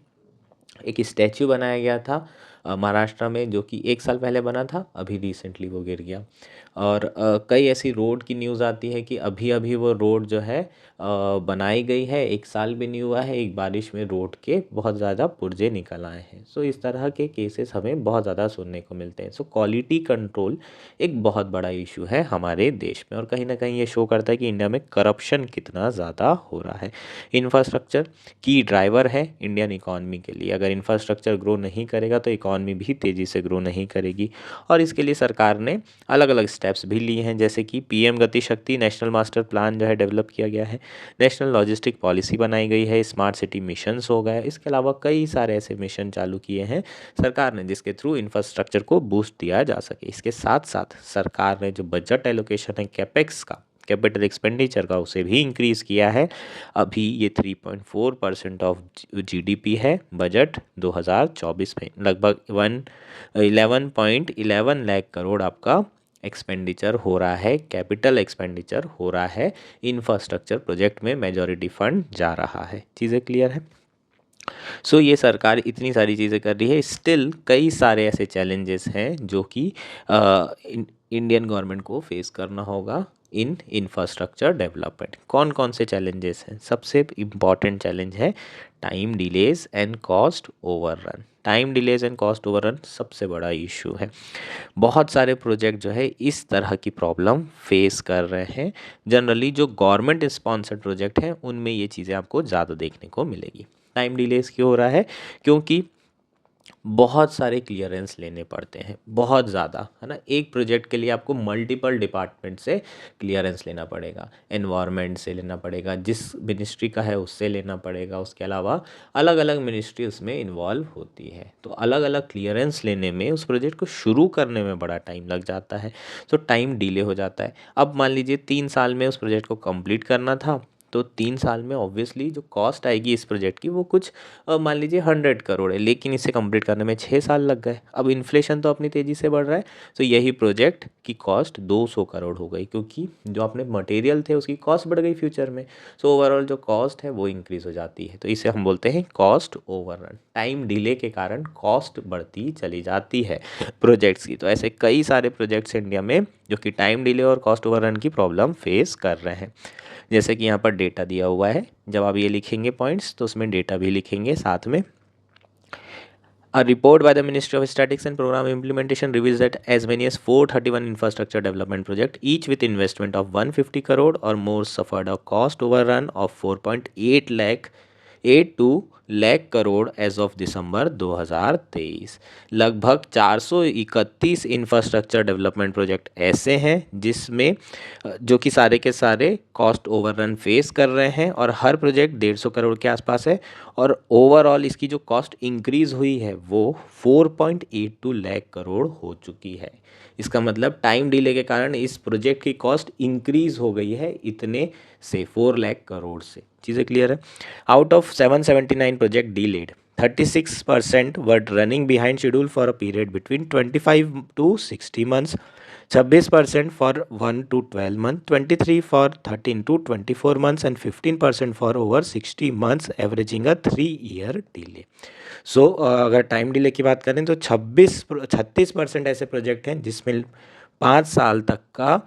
एक स्टैचू बनाया गया था महाराष्ट्र में, जो कि 1 साल पहले बना था, अभी रिसेंटली वो गिर गया। और कई ऐसी रोड की न्यूज़ आती है कि अभी अभी वो रोड जो है बनाई गई है, 1 साल भी नहीं हुआ है, एक बारिश में रोड के बहुत ज़्यादा पुर्जे निकल आए हैं। सो इस तरह के केसेस हमें बहुत ज़्यादा सुनने को मिलते हैं। सो क्वालिटी कंट्रोल एक बहुत बड़ा इशू है हमारे देश में, और कहीं ना कहीं ये शो करता है कि इंडिया में करप्शन कितना ज़्यादा हो रहा है। इंफ्रास्ट्रक्चर की ड्राइवर है इंडियन इकॉनमी के लिए। अगर इंफ्रास्ट्रक्चर ग्रो नहीं करेगा तो इकॉनमी भी तेज़ी से ग्रो नहीं करेगी, और इसके लिए सरकार ने अलग अलग स्टेप्स भी लिए हैं। जैसे कि पीएम गति शक्ति नेशनल मास्टर प्लान जो है डेवलप किया गया है, नेशनल लॉजिस्टिक पॉलिसी बनाई गई है, स्मार्ट सिटी मिशंस हो गए। इसके अलावा कई सारे ऐसे मिशन चालू किए हैं सरकार ने जिसके थ्रू इंफ्रास्ट्रक्चर को बूस्ट दिया जा सके। इसके साथ साथ सरकार ने जो बजट एलोकेशन है कैपेक्स का, कैपिटल एक्सपेंडिचर का, उसे भी इंक्रीज़ किया है। अभी ये 3.4% ऑफ जीडीपी है। बजट 2024 में लगभग 11.11 लाख करोड़ आपका एक्सपेंडिचर हो रहा है, कैपिटल एक्सपेंडिचर हो रहा है इंफ्रास्ट्रक्चर प्रोजेक्ट में। मेजॉरिटी फंड जा रहा है। चीज़ें क्लियर है। सो ये सरकार इतनी सारी चीज़ें कर रही है, स्टिल कई सारे ऐसे चैलेंजेस हैं जो कि इंडियन गवर्नमेंट को फेस करना होगा इन इंफ्रास्ट्रक्चर डेवलपमेंट। कौन कौन से चैलेंजेस हैं? सबसे इम्पॉर्टेंट चैलेंज है time delays and cost overrun. Time delays and cost overrun सबसे बड़ा इशू है। बहुत सारे प्रोजेक्ट जो है इस तरह की प्रॉब्लम फेस कर रहे हैं। जनरली जो गवर्नमेंट स्पॉन्सर्ड प्रोजेक्ट हैं उनमें ये चीज़ें आपको ज़्यादा देखने को मिलेगी। टाइम डिलेज क्यों हो रहा है? क्योंकि बहुत सारे क्लियरेंस लेने पड़ते हैं, बहुत ज़्यादा, है ना। एक प्रोजेक्ट के लिए आपको मल्टीपल डिपार्टमेंट से क्लियरेंस लेना पड़ेगा। एनवायरनमेंट से लेना पड़ेगा, जिस मिनिस्ट्री का है उससे लेना पड़ेगा। उसके अलावा अलग अलग मिनिस्ट्री उसमें इन्वॉल्व होती है, तो अलग अलग क्लियरेंस लेने में, उस प्रोजेक्ट को शुरू करने में बड़ा टाइम लग जाता है। तो टाइम डिले हो जाता है। अब मान लीजिए 3 साल में उस प्रोजेक्ट को कंप्लीट करना था, तो 3 साल में ऑब्वियसली जो कॉस्ट आएगी इस प्रोजेक्ट की वो कुछ मान लीजिए 100 करोड़ है, लेकिन इसे कंप्लीट करने में 6 साल लग गए। अब इन्फ्लेशन तो अपनी तेज़ी से बढ़ रहा है, तो यही प्रोजेक्ट की कॉस्ट 200 करोड़ हो गई, क्योंकि जो अपने मटेरियल थे उसकी कॉस्ट बढ़ गई फ्यूचर में। सो ओवरऑल जो कॉस्ट है वो इंक्रीज़ हो जाती है। तो इसे हम बोलते हैं कॉस्ट ओवररन। टाइम डिले के कारण कॉस्ट बढ़ती चली जाती है प्रोजेक्ट्स की। तो ऐसे कई सारे प्रोजेक्ट्स इंडिया में जो कि टाइम डिले और कॉस्ट ओवररन की प्रॉब्लम फेस कर रहे हैं। जैसे कि यहाँ पर डेटा दिया हुआ है, जब आप ये लिखेंगे पॉइंट्स तो उसमें डेटा भी लिखेंगे साथ में। A report by the Ministry of Statistics and Program Implementation reveals that as many as 431 infrastructure development projects, each with investment of 150 crore or more, suffered a cost overrun of 4.82 lakh crore as of दिसंबर 2023। लगभग 431 infrastructure development project ऐसे हैं जिसमें जो कि सारे के सारे कॉस्ट ओवररन फेस कर रहे हैं, और हर प्रोजेक्ट 150 करोड़ के आसपास है। और ओवरऑल इसकी जो कॉस्ट इंक्रीज हुई है वो 4.82 लाख करोड़ हो चुकी है। इसका मतलब टाइम डिले के कारण इस प्रोजेक्ट की कॉस्ट इंक्रीज हो गई है इतने से 4 लाख करोड़ से। चीज़ें क्लियर है। Out of 779 project delayed, 36% were running behind schedule for a period between 25 to 60 months, 26% for 1 to 12 month, 23 for 13 to 24 months and 15% for over 60 months, averaging a 3 year delay. So अगर time delay की बात करें तो 36% ऐसे project हैं जिसमें 5 साल तक का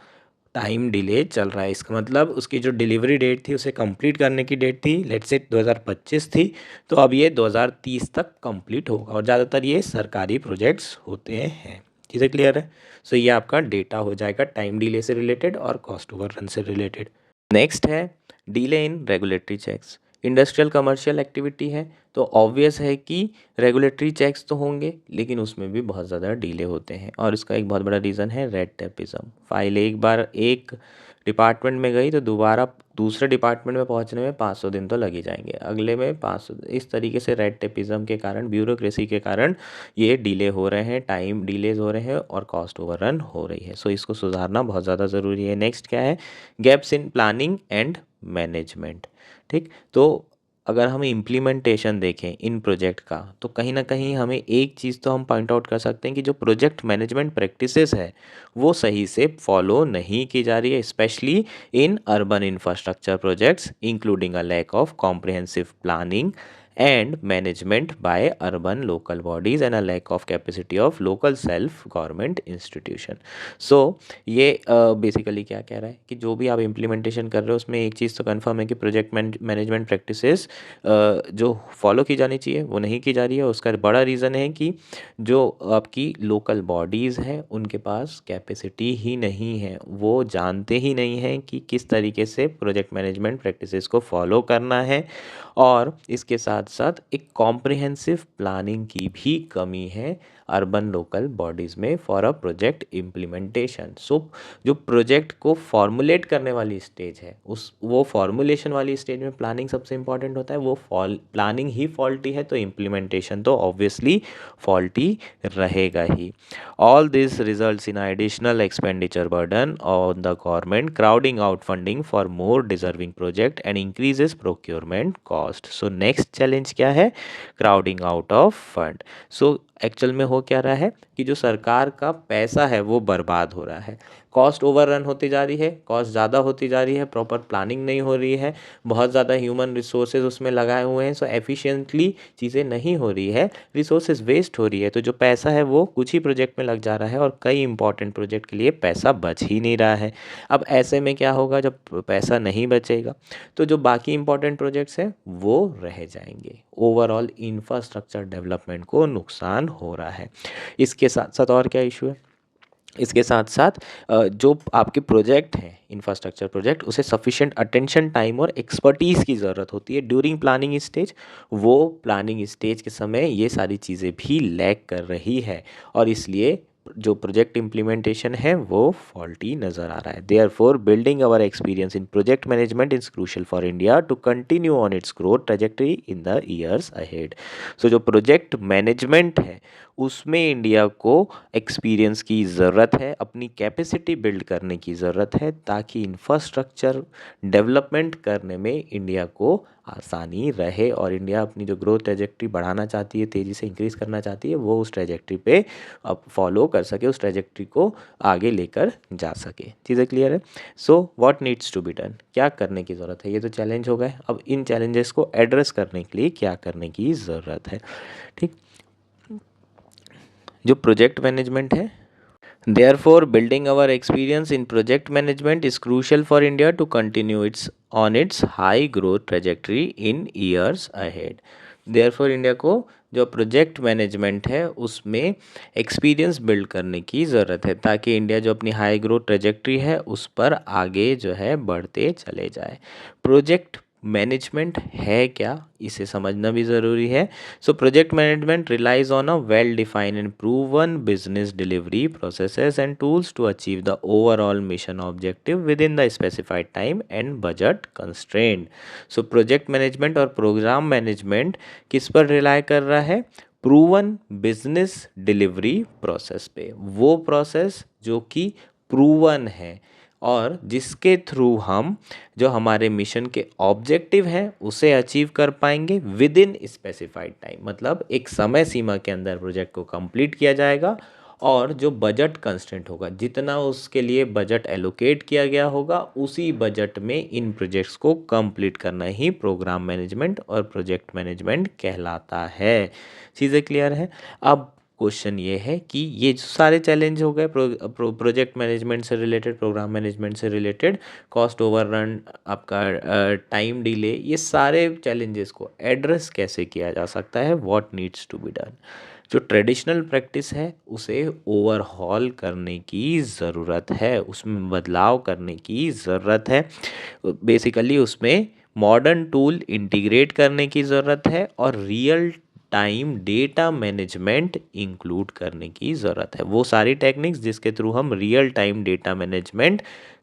टाइम डिले चल रहा है। इसका मतलब उसकी जो डिलीवरी डेट थी, उसे कंप्लीट करने की डेट थी, लेट्स से 2025 थी, तो अब ये 2030 तक कंप्लीट होगा। और ज़्यादातर ये सरकारी प्रोजेक्ट्स होते हैं। चीज़ें क्लियर है? सो ये आपका डेटा हो जाएगा टाइम डिले से रिलेटेड और कॉस्ट ओवररन से रिलेटेड। नेक्स्ट है delay in regulatory checks. Industrial commercial activity है तो ऑब्वियस है कि रेगुलेटरी चेक्स तो होंगे, लेकिन उसमें भी बहुत ज़्यादा डिले होते हैं। और इसका एक बहुत बड़ा रीज़न है रेड टेपिज्म। फाइल एक बार एक डिपार्टमेंट में गई तो दोबारा दूसरे डिपार्टमेंट में पहुंचने में 500 दिन तो लग ही जाएंगे, अगले में 500। इस तरीके से रेड टेपिज्म के कारण, ब्यूरोक्रेसी के कारण ये डिले हो रहे हैं, टाइम डिलेज हो रहे हैं और कॉस्ट ओवररन हो रही है। सो इसको सुधारना बहुत ज़्यादा ज़रूरी है। नेक्स्ट क्या है? Gaps in planning and management. ठीक, तो अगर हम इम्प्लीमेंटेशन देखें इन प्रोजेक्ट का, तो कहीं ना कहीं हमें एक चीज़ तो हम पॉइंट आउट कर सकते हैं कि जो प्रोजेक्ट मैनेजमेंट प्रैक्टिसेस है वो सही से फॉलो नहीं की जा रही है, specially in urban infrastructure projects, including a lack of comprehensive planning and management by urban local bodies and a lack of capacity of local self government institution. So ये बेसिकली क्या कह रहा है कि जो भी आप इम्प्लीमेंटेशन कर रहे हो उसमें एक चीज़ तो कंफर्म है कि प्रोजेक्ट मैनेजमेंट प्रैक्टिसेस जो फॉलो की जानी चाहिए वो नहीं की जा रही है। उसका बड़ा रीज़न है कि जो आपकी लोकल बॉडीज़ हैं उनके पास कैपेसिटी ही नहीं है, वो जानते ही नहीं हैं कि किस तरीके से प्रोजेक्ट मैनेजमेंट प्रैक्टिसेस को फॉलो करना है। और इसके साथ साथ एक कॉम्प्रिहेंसिव प्लानिंग की भी कमी है अर्बन लोकल बॉडीज़ में फॉर अ प्रोजेक्ट इम्प्लीमेंटेशन। सो जो प्रोजेक्ट को फॉर्मुलेट करने वाली स्टेज है, उस वो फॉर्मुलेशन वाली स्टेज में प्लानिंग सबसे इंपॉर्टेंट होता है। वो प्लानिंग ही फॉल्टी है तो इम्प्लीमेंटेशन तो ऑब्वियसली फॉल्टी रहेगा ही। All this results in additional expenditure burden on the government, crowding out funding for more deserving project and increases procurement cost. So next challenge क्या है? Crowding out of fund. So actual में हो क्या रहा है कि जो सरकार का पैसा है वो बर्बाद हो रहा है, कॉस्ट ओवररन होती जा रही है, कॉस्ट ज़्यादा होती जा रही है, प्रॉपर प्लानिंग नहीं हो रही है, बहुत ज़्यादा ह्यूमन रिसोर्सेज उसमें लगाए हुए हैं, सो एफिशिएंटली चीज़ें नहीं हो रही है, रिसोर्सेज वेस्ट हो रही है। तो जो पैसा है वो कुछ ही प्रोजेक्ट में लग जा रहा है और कई इंपॉर्टेंट प्रोजेक्ट के लिए पैसा बच ही नहीं रहा है। अब ऐसे में क्या होगा? जब पैसा नहीं बचेगा तो जो बाकी इंपॉर्टेंट प्रोजेक्ट्स हैं वो रह जाएंगे। ओवरऑल इंफ्रास्ट्रक्चर डेवलपमेंट को नुकसान हो रहा है। इसके साथ साथ और क्या इशू है? इसके साथ साथ जो आपके प्रोजेक्ट हैं इंफ्रास्ट्रक्चर प्रोजेक्ट, उसे सफिशिएंट अटेंशन, टाइम और एक्सपर्टीज़ की ज़रूरत होती है ड्यूरिंग प्लानिंग स्टेज। वो प्लानिंग स्टेज के समय ये सारी चीज़ें भी लैक कर रही है और इसलिए जो प्रोजेक्ट इम्प्लीमेंटेशन है वो फॉल्टी नज़र आ रहा है। Therefore building our experience in project management is crucial for India to continue on its growth trajectory in the years ahead. So जो प्रोजेक्ट मैनेजमेंट है उसमें इंडिया को एक्सपीरियंस की ज़रूरत है, अपनी कैपेसिटी बिल्ड करने की ज़रूरत है, ताकि इंफ्रास्ट्रक्चर डेवलपमेंट करने में इंडिया को आसानी रहे और इंडिया अपनी जो ग्रोथ ट्रेजेक्टरी बढ़ाना चाहती है, तेज़ी से इंक्रीज़ करना चाहती है, वो उस ट्रेजेक्टरी पे अब फॉलो कर सके, उस ट्रेजेक्टरी को आगे लेकर जा सके। चीज़ें क्लियर है? So what needs to be done? क्या करने की ज़रूरत है? ये तो चैलेंज हो गए। अब इन चैलेंजेस को एड्रेस करने के लिए क्या करने की ज़रूरत है? ठीक, जो प्रोजेक्ट मैनेजमेंट है, therefore building our experience in project management is crucial for India to continue its high growth trajectory in years ahead. therefore India को जो प्रोजेक्ट मैनेजमेंट है उसमें एक्सपीरियंस बिल्ड करने की ज़रूरत है, ताकि इंडिया जो अपनी हाई ग्रोथ ट्रेजेक्टरी है उस पर आगे जो है बढ़ते चले जाए। प्रोजेक्ट मैनेजमेंट है क्या, इसे समझना भी ज़रूरी है। So project management relies on a well defined and proven business delivery processes and tools to achieve the overall mission objective within the specified time and budget constraint. So project management और program management किस पर rely कर रहा है? Proven business delivery process पे। वो process जो कि प्रूवन है और जिसके थ्रू हम जो हमारे मिशन के ऑब्जेक्टिव हैं उसे अचीव कर पाएंगे विद इन स्पेसिफाइड टाइम। मतलब एक समय सीमा के अंदर प्रोजेक्ट को कंप्लीट किया जाएगा और जो बजट कंस्टेंट होगा, जितना उसके लिए बजट एलोकेट किया गया होगा, उसी बजट में इन प्रोजेक्ट्स को कंप्लीट करना ही प्रोग्राम मैनेजमेंट और प्रोजेक्ट मैनेजमेंट कहलाता है। चीज़ें क्लियर है? अब क्वेश्चन ये है कि ये जो सारे चैलेंज हो गए प्रोजेक्ट मैनेजमेंट से रिलेटेड, प्रोग्राम मैनेजमेंट से रिलेटेड, कॉस्ट ओवररन, आपका टाइम डिले, ये सारे चैलेंजेस को एड्रेस कैसे किया जा सकता है, what needs to be done. जो ट्रेडिशनल प्रैक्टिस है उसे ओवरहॉल करने की ज़रूरत है, उसमें बदलाव करने की ज़रूरत है। बेसिकली उसमें मॉडर्न टूल इंटीग्रेट करने की ज़रूरत है और real time data management include करने की ज़रूरत है। वो सारी टेक्निक्स जिसके थ्रू हम रियल टाइम डेटा मैनेजमेंट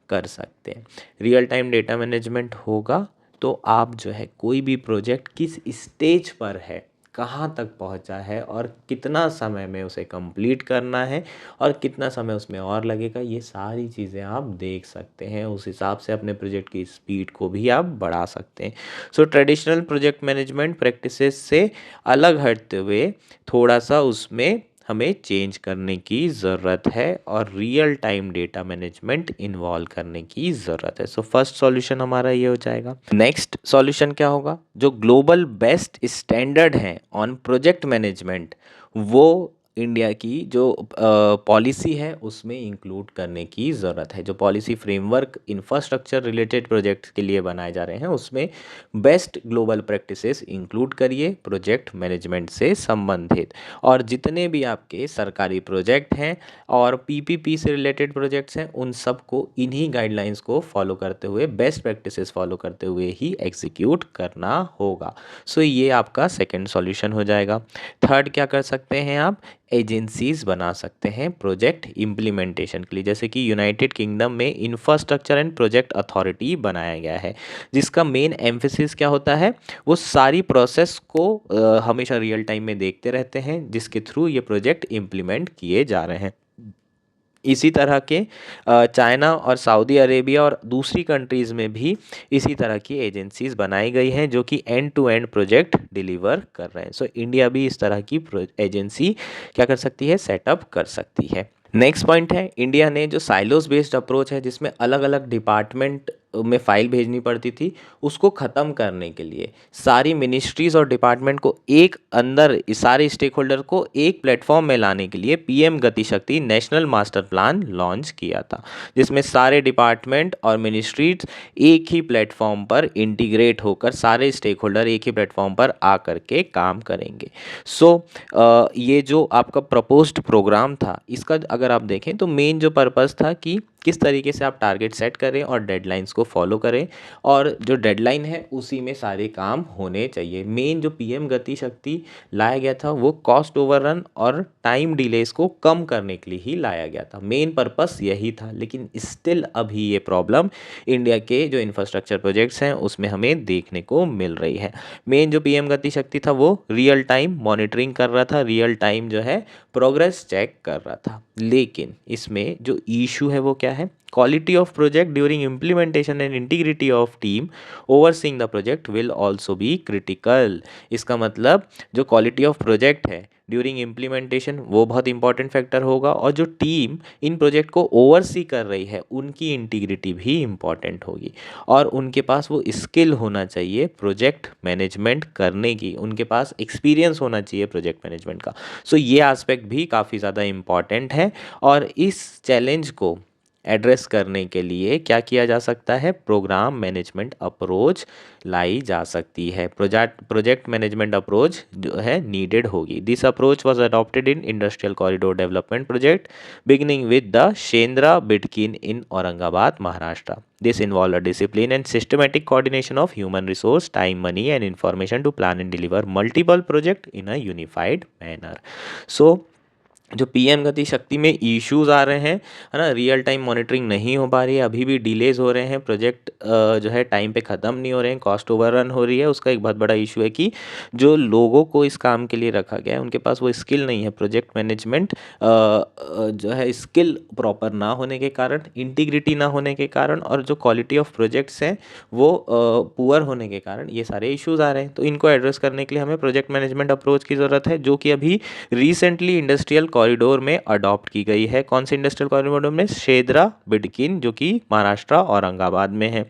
कर सकते हैं। रियल टाइम डेटा मैनेजमेंट होगा तो आप जो है कोई भी प्रोजेक्ट किस स्टेज पर है, कहाँ तक पहुँचा है और कितना समय में उसे कंप्लीट करना है और कितना समय उसमें और लगेगा, ये सारी चीज़ें आप देख सकते हैं। उस हिसाब से अपने प्रोजेक्ट की स्पीड को भी आप बढ़ा सकते हैं। सो ट्रेडिशनल प्रोजेक्ट मैनेजमेंट प्रैक्टिसेस से अलग हटते हुए थोड़ा सा उसमें हमें चेंज करने की ज़रूरत है और real time data management involve करने की ज़रूरत है। सो फर्स्ट सॉल्यूशन हमारा ये हो जाएगा। नेक्स्ट सॉल्यूशन क्या होगा, जो ग्लोबल बेस्ट स्टैंडर्ड हैं ऑन प्रोजेक्ट मैनेजमेंट वो इंडिया की जो पॉलिसी है उसमें इंक्लूड करने की ज़रूरत है। जो policy framework infrastructure related projects के लिए बनाए जा रहे हैं उसमें बेस्ट ग्लोबल प्रैक्टिसेस इंक्लूड करिए प्रोजेक्ट मैनेजमेंट से संबंधित। और जितने भी आपके सरकारी प्रोजेक्ट हैं और पीपीपी से रिलेटेड प्रोजेक्ट्स हैं उन सबको इन्हीं गाइडलाइंस को फॉलो करते हुए, बेस्ट प्रैक्टिसेस फॉलो करते हुए ही एग्जीक्यूट करना होगा। सो ये आपका सेकंड सॉल्यूशन हो जाएगा। थर्ड क्या कर सकते हैं आप, एजेंसीज बना सकते हैं प्रोजेक्ट इम्प्लीमेंटेशन के लिए। जैसे कि यूनाइटेड किंगडम में इंफ्रास्ट्रक्चर एंड प्रोजेक्ट अथॉरिटी बनाया गया है जिसका मेन एम्फेसिस क्या होता है, वो सारी प्रोसेस को हमेशा रियल टाइम में देखते रहते हैं जिसके थ्रू ये प्रोजेक्ट इम्प्लीमेंट किए जा रहे हैं। इसी तरह के चाइना और सऊदी अरेबिया और दूसरी कंट्रीज़ में भी इसी तरह की एजेंसीज बनाई गई हैं जो कि end to end project deliver कर रहे हैं। सो इंडिया भी इस तरह की एजेंसी क्या कर सकती है, सेटअप कर सकती है। नेक्स्ट पॉइंट है, इंडिया ने जो साइलोस बेस्ड अप्रोच है जिसमें अलग अलग डिपार्टमेंट में फ़ाइल भेजनी पड़ती थी उसको ख़त्म करने के लिए सारी मिनिस्ट्रीज़ और डिपार्टमेंट को एक अंदर, सारे स्टेक होल्डर को एक प्लेटफॉर्म में लाने के लिए पीएम गति शक्ति नेशनल मास्टर प्लान लॉन्च किया था जिसमें सारे डिपार्टमेंट और मिनिस्ट्रीज एक ही प्लेटफॉर्म पर इंटीग्रेट होकर सारे स्टेक होल्डर एक ही प्लेटफॉर्म पर आ करके काम करेंगे। सो ये जो आपका प्रपोज्ड प्रोग्राम था इसका अगर आप देखें तो मेन जो पर्पस था कि किस तरीके से आप टारगेट सेट करें और डेडलाइंस को फॉलो करें और जो डेडलाइन है उसी में सारे काम होने चाहिए। मेन जो पीएम गति शक्ति लाया गया था वो कॉस्ट ओवररन और टाइम डिलेस को कम करने के लिए ही लाया गया था, मेन पर्पस यही था। लेकिन स्टिल अभी ये प्रॉब्लम इंडिया के जो इंफ्रास्ट्रक्चर प्रोजेक्ट्स हैं उसमें हमें देखने को मिल रही है। मेन जो पीएम गति शक्ति था वो रियल टाइम मॉनिटरिंग कर रहा था, रियल टाइम जो है प्रोग्रेस चेक कर रहा था। लेकिन इसमें जो इशू है वो क्या है, quality of project during implementation and integrity of team overseeing the project will also be critical. इसका मतलब जो क्वालिटी ऑफ प्रोजेक्ट है ड्यूरिंग इम्प्लीमेंटेशन वो बहुत इंपॉर्टेंट फैक्टर होगा और जो टीम इन प्रोजेक्ट को ओवरसी कर रही है उनकी इंटीग्रिटी भी इंपॉर्टेंट होगी और उनके पास वो स्किल होना चाहिए प्रोजेक्ट मैनेजमेंट करने की, उनके पास एक्सपीरियंस होना चाहिए प्रोजेक्ट मैनेजमेंट का। सो ये एस्पेक्ट भी काफ़ी ज़्यादा इम्पॉर्टेंट है और इस चैलेंज को एड्रेस करने के लिए क्या किया जा सकता है, प्रोग्राम मैनेजमेंट अप्रोच लाई जा सकती है। प्रोजेक्ट मैनेजमेंट अप्रोच जो है नीडेड होगी। This approach was adopted in industrial corridor development project beginning with the Shendra Bidkin in Aurangabad Maharashtra. This involved a discipline and systematic coordination of human resource, time, money and information to plan and deliver multiple projects in a unified manner. So जो PM गति शक्ति में issues आ रहे हैं है ना, real time monitoring नहीं हो पा रही है, अभी भी डिलेज हो रहे हैं, प्रोजेक्ट जो है टाइम पे ख़त्म नहीं हो रहे हैं, कॉस्ट ओवररन हो रही है। उसका एक बहुत बड़ा इशू है कि जो लोगों को इस काम के लिए रखा गया है उनके पास वो स्किल नहीं है, प्रोजेक्ट मैनेजमेंट जो है स्किल प्रॉपर ना होने के कारण, इंटीग्रिटी ना होने के कारण और जो क्वालिटी ऑफ प्रोजेक्ट्स हैं वो पुअर होने के कारण ये सारे इश्यूज आ रहे हैं। तो इनको एड्रेस करने के लिए हमें प्रोजेक्ट मैनेजमेंट अप्रोच की ज़रूरत है जो कि अभी रिसेंटली इंडस्ट्रियल कॉरिडोर में अडॉप्ट की गई है। कौन से इंडस्ट्रियल कॉरिडोर में? शेद्रा बिडकिन, जो कि महाराष्ट्र औरंगाबाद में है।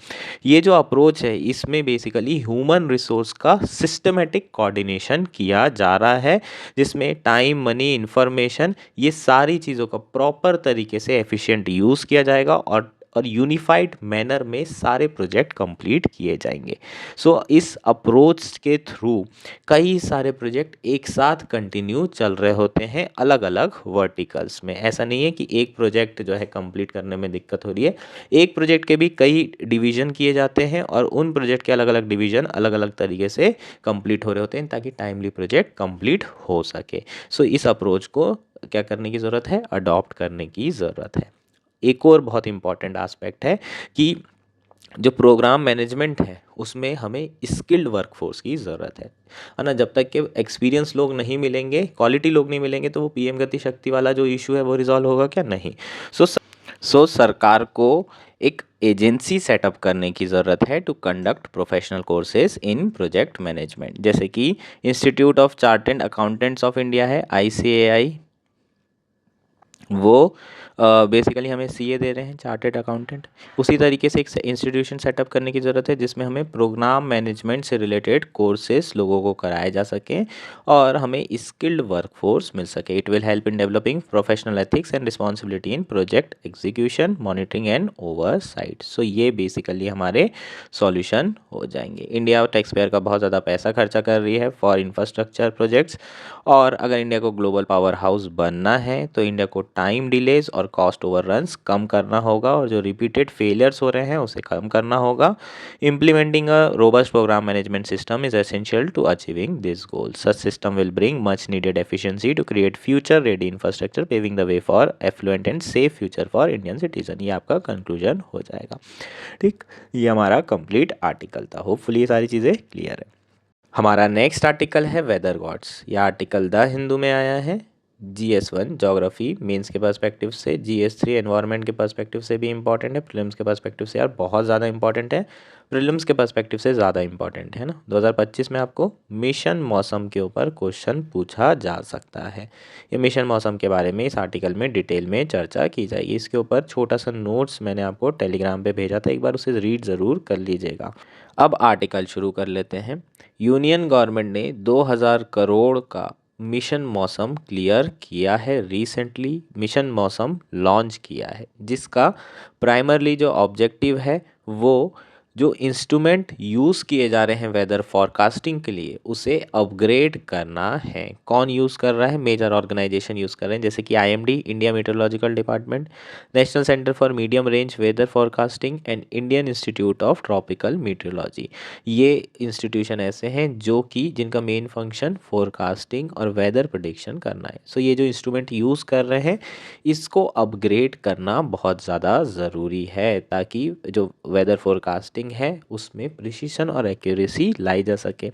ये जो अप्रोच है इसमें बेसिकली ह्यूमन रिसोर्स का सिस्टमेटिक कोऑर्डिनेशन किया जा रहा है, जिसमें टाइम, मनी, इंफॉर्मेशन, ये सारी चीज़ों का प्रॉपर तरीके से एफिशिएंट यूज़ किया जाएगा और यूनिफाइड मैनर में सारे प्रोजेक्ट कंप्लीट किए जाएंगे। सो इस अप्रोच के थ्रू कई सारे प्रोजेक्ट एक साथ कंटिन्यू चल रहे होते हैं अलग अलग वर्टिकल्स में। ऐसा नहीं है कि एक प्रोजेक्ट जो है कंप्लीट करने में दिक्कत हो रही है, एक प्रोजेक्ट के भी कई डिवीजन किए जाते हैं और उन प्रोजेक्ट के अलग अलग डिवीजन अलग अलग तरीके से कंप्लीट हो रहे होते हैं ताकि टाइमली प्रोजेक्ट कंप्लीट हो सके। सो इस अप्रोच को क्या करने की ज़रूरत है? अडॉप्ट करने की ज़रूरत है। एक और बहुत इंपॉर्टेंट एस्पेक्ट है कि जो प्रोग्राम मैनेजमेंट है उसमें हमें स्किल्ड वर्कफोर्स की ज़रूरत है ना। जब तक के एक्सपीरियंस लोग नहीं मिलेंगे, क्वालिटी लोग नहीं मिलेंगे, तो वो पीएम गति शक्ति वाला जो इशू है वो रिजॉल्व होगा क्या? नहीं। सो सरकार को एक एजेंसी सेटअप करने की ज़रूरत है to conduct professional courses in project management, जैसे कि Institute of Chartered Accountants of India है, ICAI। वो बेसिकली हमें सीए दे रहे हैं, चार्टर्ड अकाउंटेंट। उसी तरीके से एक इंस्टीट्यूशन सेटअप करने की ज़रूरत है जिसमें हमें प्रोग्राम मैनेजमेंट से रिलेटेड कोर्सेज लोगों को कराए जा सकें और हमें स्किल्ड वर्कफोर्स मिल सके। It will help in developing professional ethics and responsibility in project execution, monitoring and oversight. So ये बेसिकली हमारे सॉल्यूशन हो जाएंगे। इंडिया टैक्स पेयर का बहुत ज़्यादा पैसा खर्चा कर रही है फॉर इंफ्रास्ट्रक्चर प्रोजेक्ट्स, और अगर इंडिया को ग्लोबल पावर हाउस बनना है तो इंडिया को टाइम डिलेज और कॉस्ट ओवररन्स कम करना होगा और जो रिपीटेड फेलियर्स हो रहे हैं उसे कम करना होगा। Implementing a robust program management system is essential to achieving this goal. Such system will bring much needed efficiency to create future ready infrastructure, paving the way for affluent and safe future for Indian citizen. ये आपका conclusion हो जाएगा। ठीक, ये हमारा complete article था। Hopefully ये सारी चीज़ें क्लियर है। हमारा नेक्स्ट आर्टिकल है वेदर गॉड्स। यह आर्टिकल द हिंदू में आया है। GS1 ज्योग्राफी मेंस के पर्सपेक्टिव से, GS3 एनवायरनमेंट के पर्सपेक्टिव से भी इंपॉर्टेंट है, प्रीलिम्स के पर्सपेक्टिव से यार बहुत ज़्यादा इंपॉर्टेंट है, प्रीलिम्स के पर्सपेक्टिव से ज़्यादा इंपॉर्टेंट है ना। 2025 में आपको मिशन मौसम के ऊपर क्वेश्चन पूछा जा सकता है। ये मिशन मौसम के बारे में इस आर्टिकल में डिटेल में चर्चा की जाएगी। इसके ऊपर छोटा सा नोट्स मैंने आपको टेलीग्राम पे भेजा था, एक बार उसे रीड ज़रूर कर लीजिएगा। अब आर्टिकल शुरू कर लेते हैं। यूनियन गवर्नमेंट ने 2000 करोड़ का मिशन मौसम क्लियर किया है। रिसेंटली मिशन मौसम लॉन्च किया है, जिसका प्राइमरली जो ऑब्जेक्टिव है वो जो इंस्ट्रूमेंट यूज़ किए जा रहे हैं वेदर फॉरकास्टिंग के लिए उसे अपग्रेड करना है। कौन यूज़ कर रहा है? मेजर ऑर्गेनाइजेशन यूज़ कर रहे हैं, जैसे कि IMD, India meteorological department, national centre for medium range weather forecasting and Indian Institute of Tropical meteorology. ये इंस्टीट्यूशन ऐसे हैं जो कि जिनका मेन फंक्शन फोरकास्टिंग और वेदर प्रेडिक्शन करना है। सो ये जो इंस्ट्रूमेंट यूज़ कर रहे हैं इसको अपग्रेड करना बहुत ज़्यादा ज़रूरी है ताकि जो वेदर फोरकास्टिंग है उसमें प्रिसीशन और एक्यूरेसी लाई जा सके।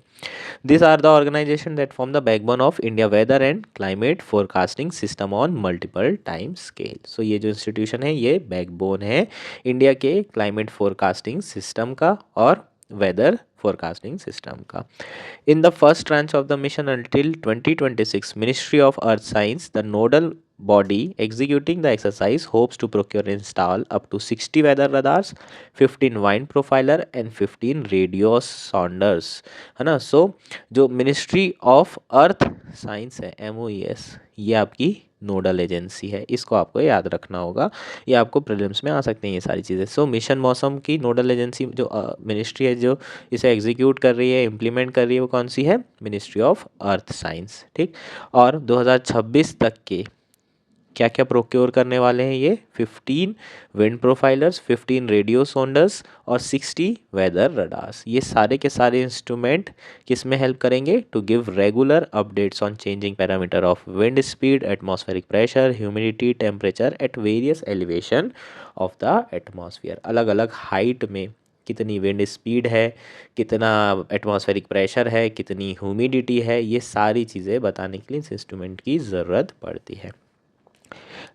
This are the organisation that form the backbone of India weather and climate forecasting system on multiple time scale. So ये जो इंस्टीट्यूशन है ये बैकबोन है इंडिया के क्लाइमेट फोरकास्टिंग सिस्टम का और वेदर forecasting system का। In the first tranche of the mission until 2026, Ministry of Earth Science, the nodal body executing the exercise, hopes to procure and install up to 60 weather radars, 15 wind profiler and 15 radio sounders, है ना। सो जो ministry of earth science है, MOES, ये आपकी nodal agency है, इसको आपको याद रखना होगा। ये आपको प्रीलिम्स में आ सकते हैं ये सारी चीज़ें। सो मिशन मौसम की नोडल एजेंसी जो मिनिस्ट्री है जो इसे एग्जीक्यूट कर रही है, इम्प्लीमेंट कर रही है, वो कौन सी है? Ministry of earth science. ठीक, और 2026 तक के क्या क्या प्रोक्योर करने वाले हैं ये? 15 विंड प्रोफाइलर्स, 15 रेडियो सोंडर्स और 60 वेदर रडार्स। ये सारे के सारे इंस्ट्रूमेंट किस में हेल्प करेंगे? To give regular updates on changing parameter of wind speed, atmospheric pressure, humidity, temperature at various elevation of the atmosphere. अलग अलग हाइट में कितनी विंड स्पीड है, कितना एटमॉस्फेरिक प्रेशर है, कितनी ह्यूमिडिटी है, ये सारी चीज़ें बताने के लिए इस इंस्ट्रूमेंट की ज़रूरत पड़ती है।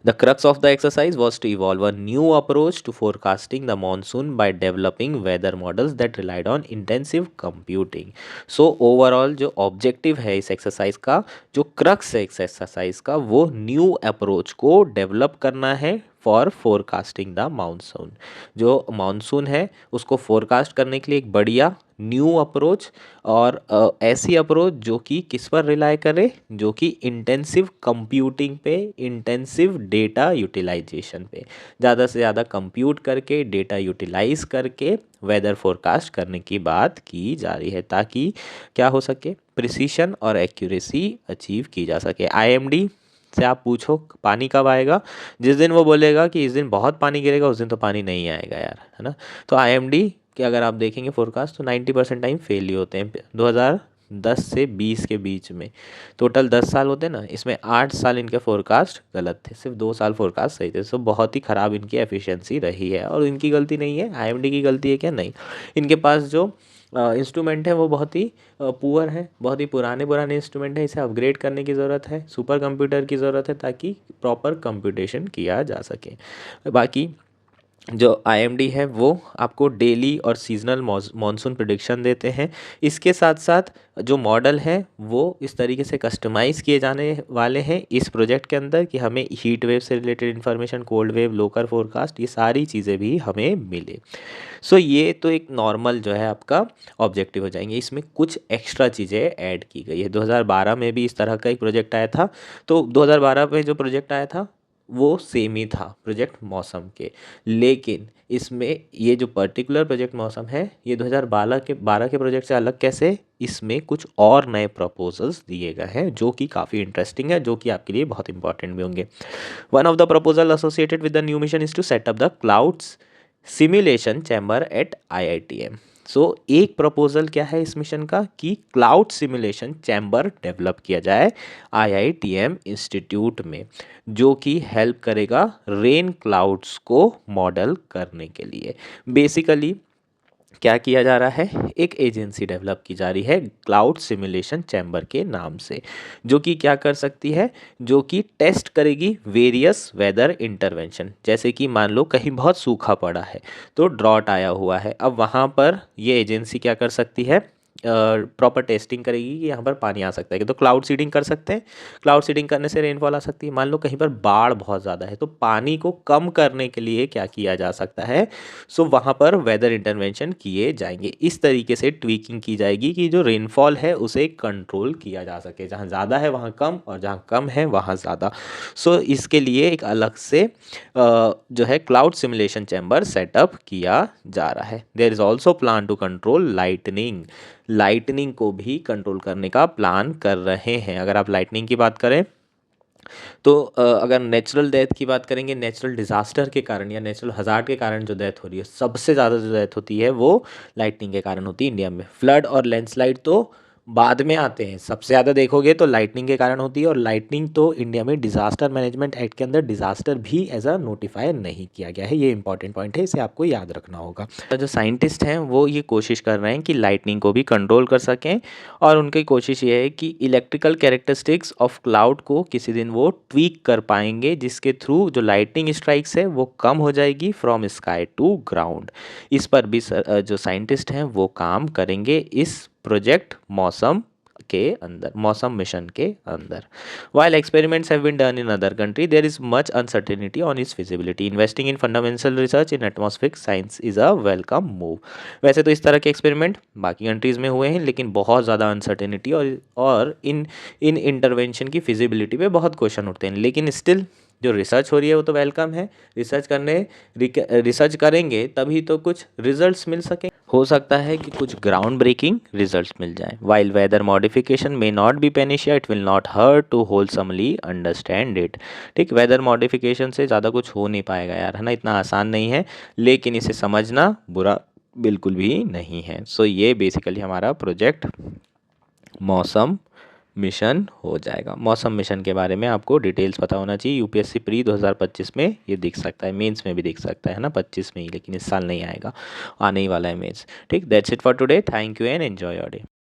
The crux of the exercise was to evolve a new approach to forecasting the monsoon by developing weather models that relied on intensive computing. So overall जो objective है इस exercise का, जो crux है इस exercise का, वो new approach को develop करना है फॉर फोरकास्टिंग द मानसून। जो मानसून है उसको फोरकास्ट करने के लिए एक बढ़िया न्यू अप्रोच और ऐसी अप्रोच जो कि किस पर रिलाई करे, जो कि इंटेंसिव कंप्यूटिंग पे, इंटेंसिव डेटा यूटिलाइजेशन पे, ज़्यादा से ज़्यादा कंप्यूट करके डेटा यूटिलाइज करके वेदर फोरकास्ट करने की बात की जा रही है, ताकि क्या हो सके, प्रिसीशन और एक्यूरेसी अचीव की जा सके। आईएमडी से आप पूछो पानी कब आएगा, जिस दिन वो बोलेगा कि इस दिन बहुत पानी गिरेगा उस दिन तो पानी नहीं आएगा यार, है ना। तो आईएमडी के अगर आप देखेंगे फोरकास्ट तो 90% टाइम फेल ही होते हैं 2010 से 20 के बीच में। टोटल 10 साल होते हैं ना, इसमें 8 साल इनके फोरकास्ट गलत थे, सिर्फ 2 साल फोरकास्ट सही थे। सो बहुत ही ख़राब इनकी एफिशिएंसी रही है और इनकी गलती नहीं है, आईएमडी की गलती है क्या, नहीं। इनके पास जो इंस्ट्रूमेंट है वो बहुत ही पुअर है, बहुत ही पुराने पुराने इंस्ट्रूमेंट है, इसे अपग्रेड करने की ज़रूरत है, सुपर कंप्यूटर की ज़रूरत है ताकि प्रॉपर कंप्यूटेशन किया जा सके। बाकी जो आईएमडी है वो आपको डेली और सीजनल मॉनसून प्रिडिक्शन देते हैं। इसके साथ साथ जो मॉडल है वो इस तरीके से कस्टमाइज़ किए जाने वाले हैं इस प्रोजेक्ट के अंदर कि हमें हीट वेव से related information, cold wave, local forecast, ये सारी चीज़ें भी हमें मिले। सो ये तो एक नॉर्मल जो है आपका ऑब्जेक्टिव हो जाएंगे। इसमें कुछ एक्स्ट्रा चीज़ें ऐड की गई है। 2012 में भी इस तरह का एक प्रोजेक्ट आया था, तो 2012 में जो प्रोजेक्ट आया था वो सेम ही था प्रोजेक्ट मौसम के, लेकिन इसमें ये जो पर्टिकुलर प्रोजेक्ट मौसम है ये 2012 के प्रोजेक्ट से अलग कैसे, इसमें कुछ और नए प्रपोजल्स दिए गए हैं जो कि काफ़ी इंटरेस्टिंग है, जो कि आपके लिए बहुत इंपॉर्टेंट भी होंगे। One of the proposal associated with the new mission is to set up the clouds simulation chamber at IITM. So एक प्रपोजल क्या है इस मिशन का कि क्लाउड सिमुलेशन चैम्बर डेवलप किया जाए आईआईटीएम इंस्टीट्यूट में, जो कि हेल्प करेगा रेन क्लाउड्स को मॉडल करने के लिए। बेसिकली क्या किया जा रहा है, एक एजेंसी डेवलप की जा रही है क्लाउड सिमुलेशन चैम्बर के नाम से, जो कि क्या कर सकती है, जो कि टेस्ट करेगी वेरियस वेदर इंटरवेंशन। जैसे कि मान लो कहीं बहुत सूखा पड़ा है, तो ड्रॉट आया हुआ है, अब वहाँ पर ये एजेंसी क्या कर सकती है, प्रॉपर टेस्टिंग करेगी कि यहाँ पर पानी आ सकता है, तो क्लाउड सीडिंग कर सकते हैं। क्लाउड सीडिंग करने से रेनफॉल आ सकती है। मान लो कहीं पर बाढ़ बहुत ज़्यादा है, तो पानी को कम करने के लिए क्या किया जा सकता है, सो वहाँ पर वेदर इंटरवेंशन किए जाएंगे। इस तरीके से ट्वीकिंग की जाएगी कि जो रेनफॉल है उसे कंट्रोल किया जा सके, जहाँ ज़्यादा है वहाँ कम और जहाँ कम है वहाँ ज़्यादा। सो इसके लिए एक अलग से जो है क्लाउड सिमुलेशन चैम्बर सेटअप किया जा रहा है। There is also plan to control lightning को भी कंट्रोल करने का प्लान कर रहे हैं। अगर आप लाइटनिंग की बात करें तो अगर नेचुरल डेथ की बात करेंगे, नेचुरल डिज़ास्टर के कारण या नेचुरल हज़ार्ड के कारण जो डेथ हो रही है, सबसे ज़्यादा जो डेथ होती है वो लाइटनिंग के कारण होती है इंडिया में। फ्लड और लैंडस्लाइड तो बाद में आते हैं, सबसे ज़्यादा देखोगे तो लाइटनिंग के कारण होती है, और लाइटनिंग तो इंडिया में डिज़ास्टर मैनेजमेंट एक्ट के अंदर डिज़ास्टर भी एज अ नोटिफाई नहीं किया गया है। ये इंपॉर्टेंट पॉइंट है, इसे आपको याद रखना होगा। तो जो साइंटिस्ट हैं वो ये कोशिश कर रहे हैं कि लाइटनिंग को भी कंट्रोल कर सकें, और उनकी कोशिश ये है कि इलेक्ट्रिकल कैरेक्टरिस्टिक्स ऑफ क्लाउड को किसी दिन वो ट्वीक कर पाएंगे, जिसके थ्रू जो लाइटनिंग स्ट्राइक्स है वो कम हो जाएगी फ्रॉम स्काई टू ग्राउंड। इस पर भी जो साइंटिस्ट हैं वो काम करेंगे इस प्रोजेक्ट मौसम मिशन के अंदर। While experiments have been done in other country, there is much uncertainty on its feasibility. Investing in fundamental research in atmospheric science is a welcome move. वैसे तो इस तरह के एक्सपेरिमेंट बाकी कंट्रीज़ में हुए हैं, लेकिन बहुत ज़्यादा अनसर्टेनिटी और इन इंटरवेंशन की फिजिबिलिटी पे बहुत क्वेश्चन उठते हैं, लेकिन स्टिल जो रिसर्च हो रही है वो तो वेलकम है। रिसर्च करेंगे तभी तो कुछ रिजल्ट्स मिल सके, हो सकता है कि कुछ ग्राउंड ब्रेकिंग रिजल्ट्स मिल जाएं। While weather modification may not be panacea, it will not hurt to wholesomely understand it. ठीक, वेदर मॉडिफिकेशन से ज़्यादा कुछ हो नहीं पाएगा यार, है ना, इतना आसान नहीं है, लेकिन इसे समझना बुरा बिल्कुल भी नहीं है। सो ये बेसिकली हमारा प्रोजेक्ट मौसम मिशन हो जाएगा। मौसम मिशन के बारे में आपको डिटेल्स पता होना चाहिए। यूपीएससी प्री 2025 में ये दिख सकता है, मेंस में भी दिख सकता है ना 25 में ही, लेकिन इस साल नहीं आएगा, आने ही वाला है मेंस। ठीक, that's it for today, thank you and enjoy your day.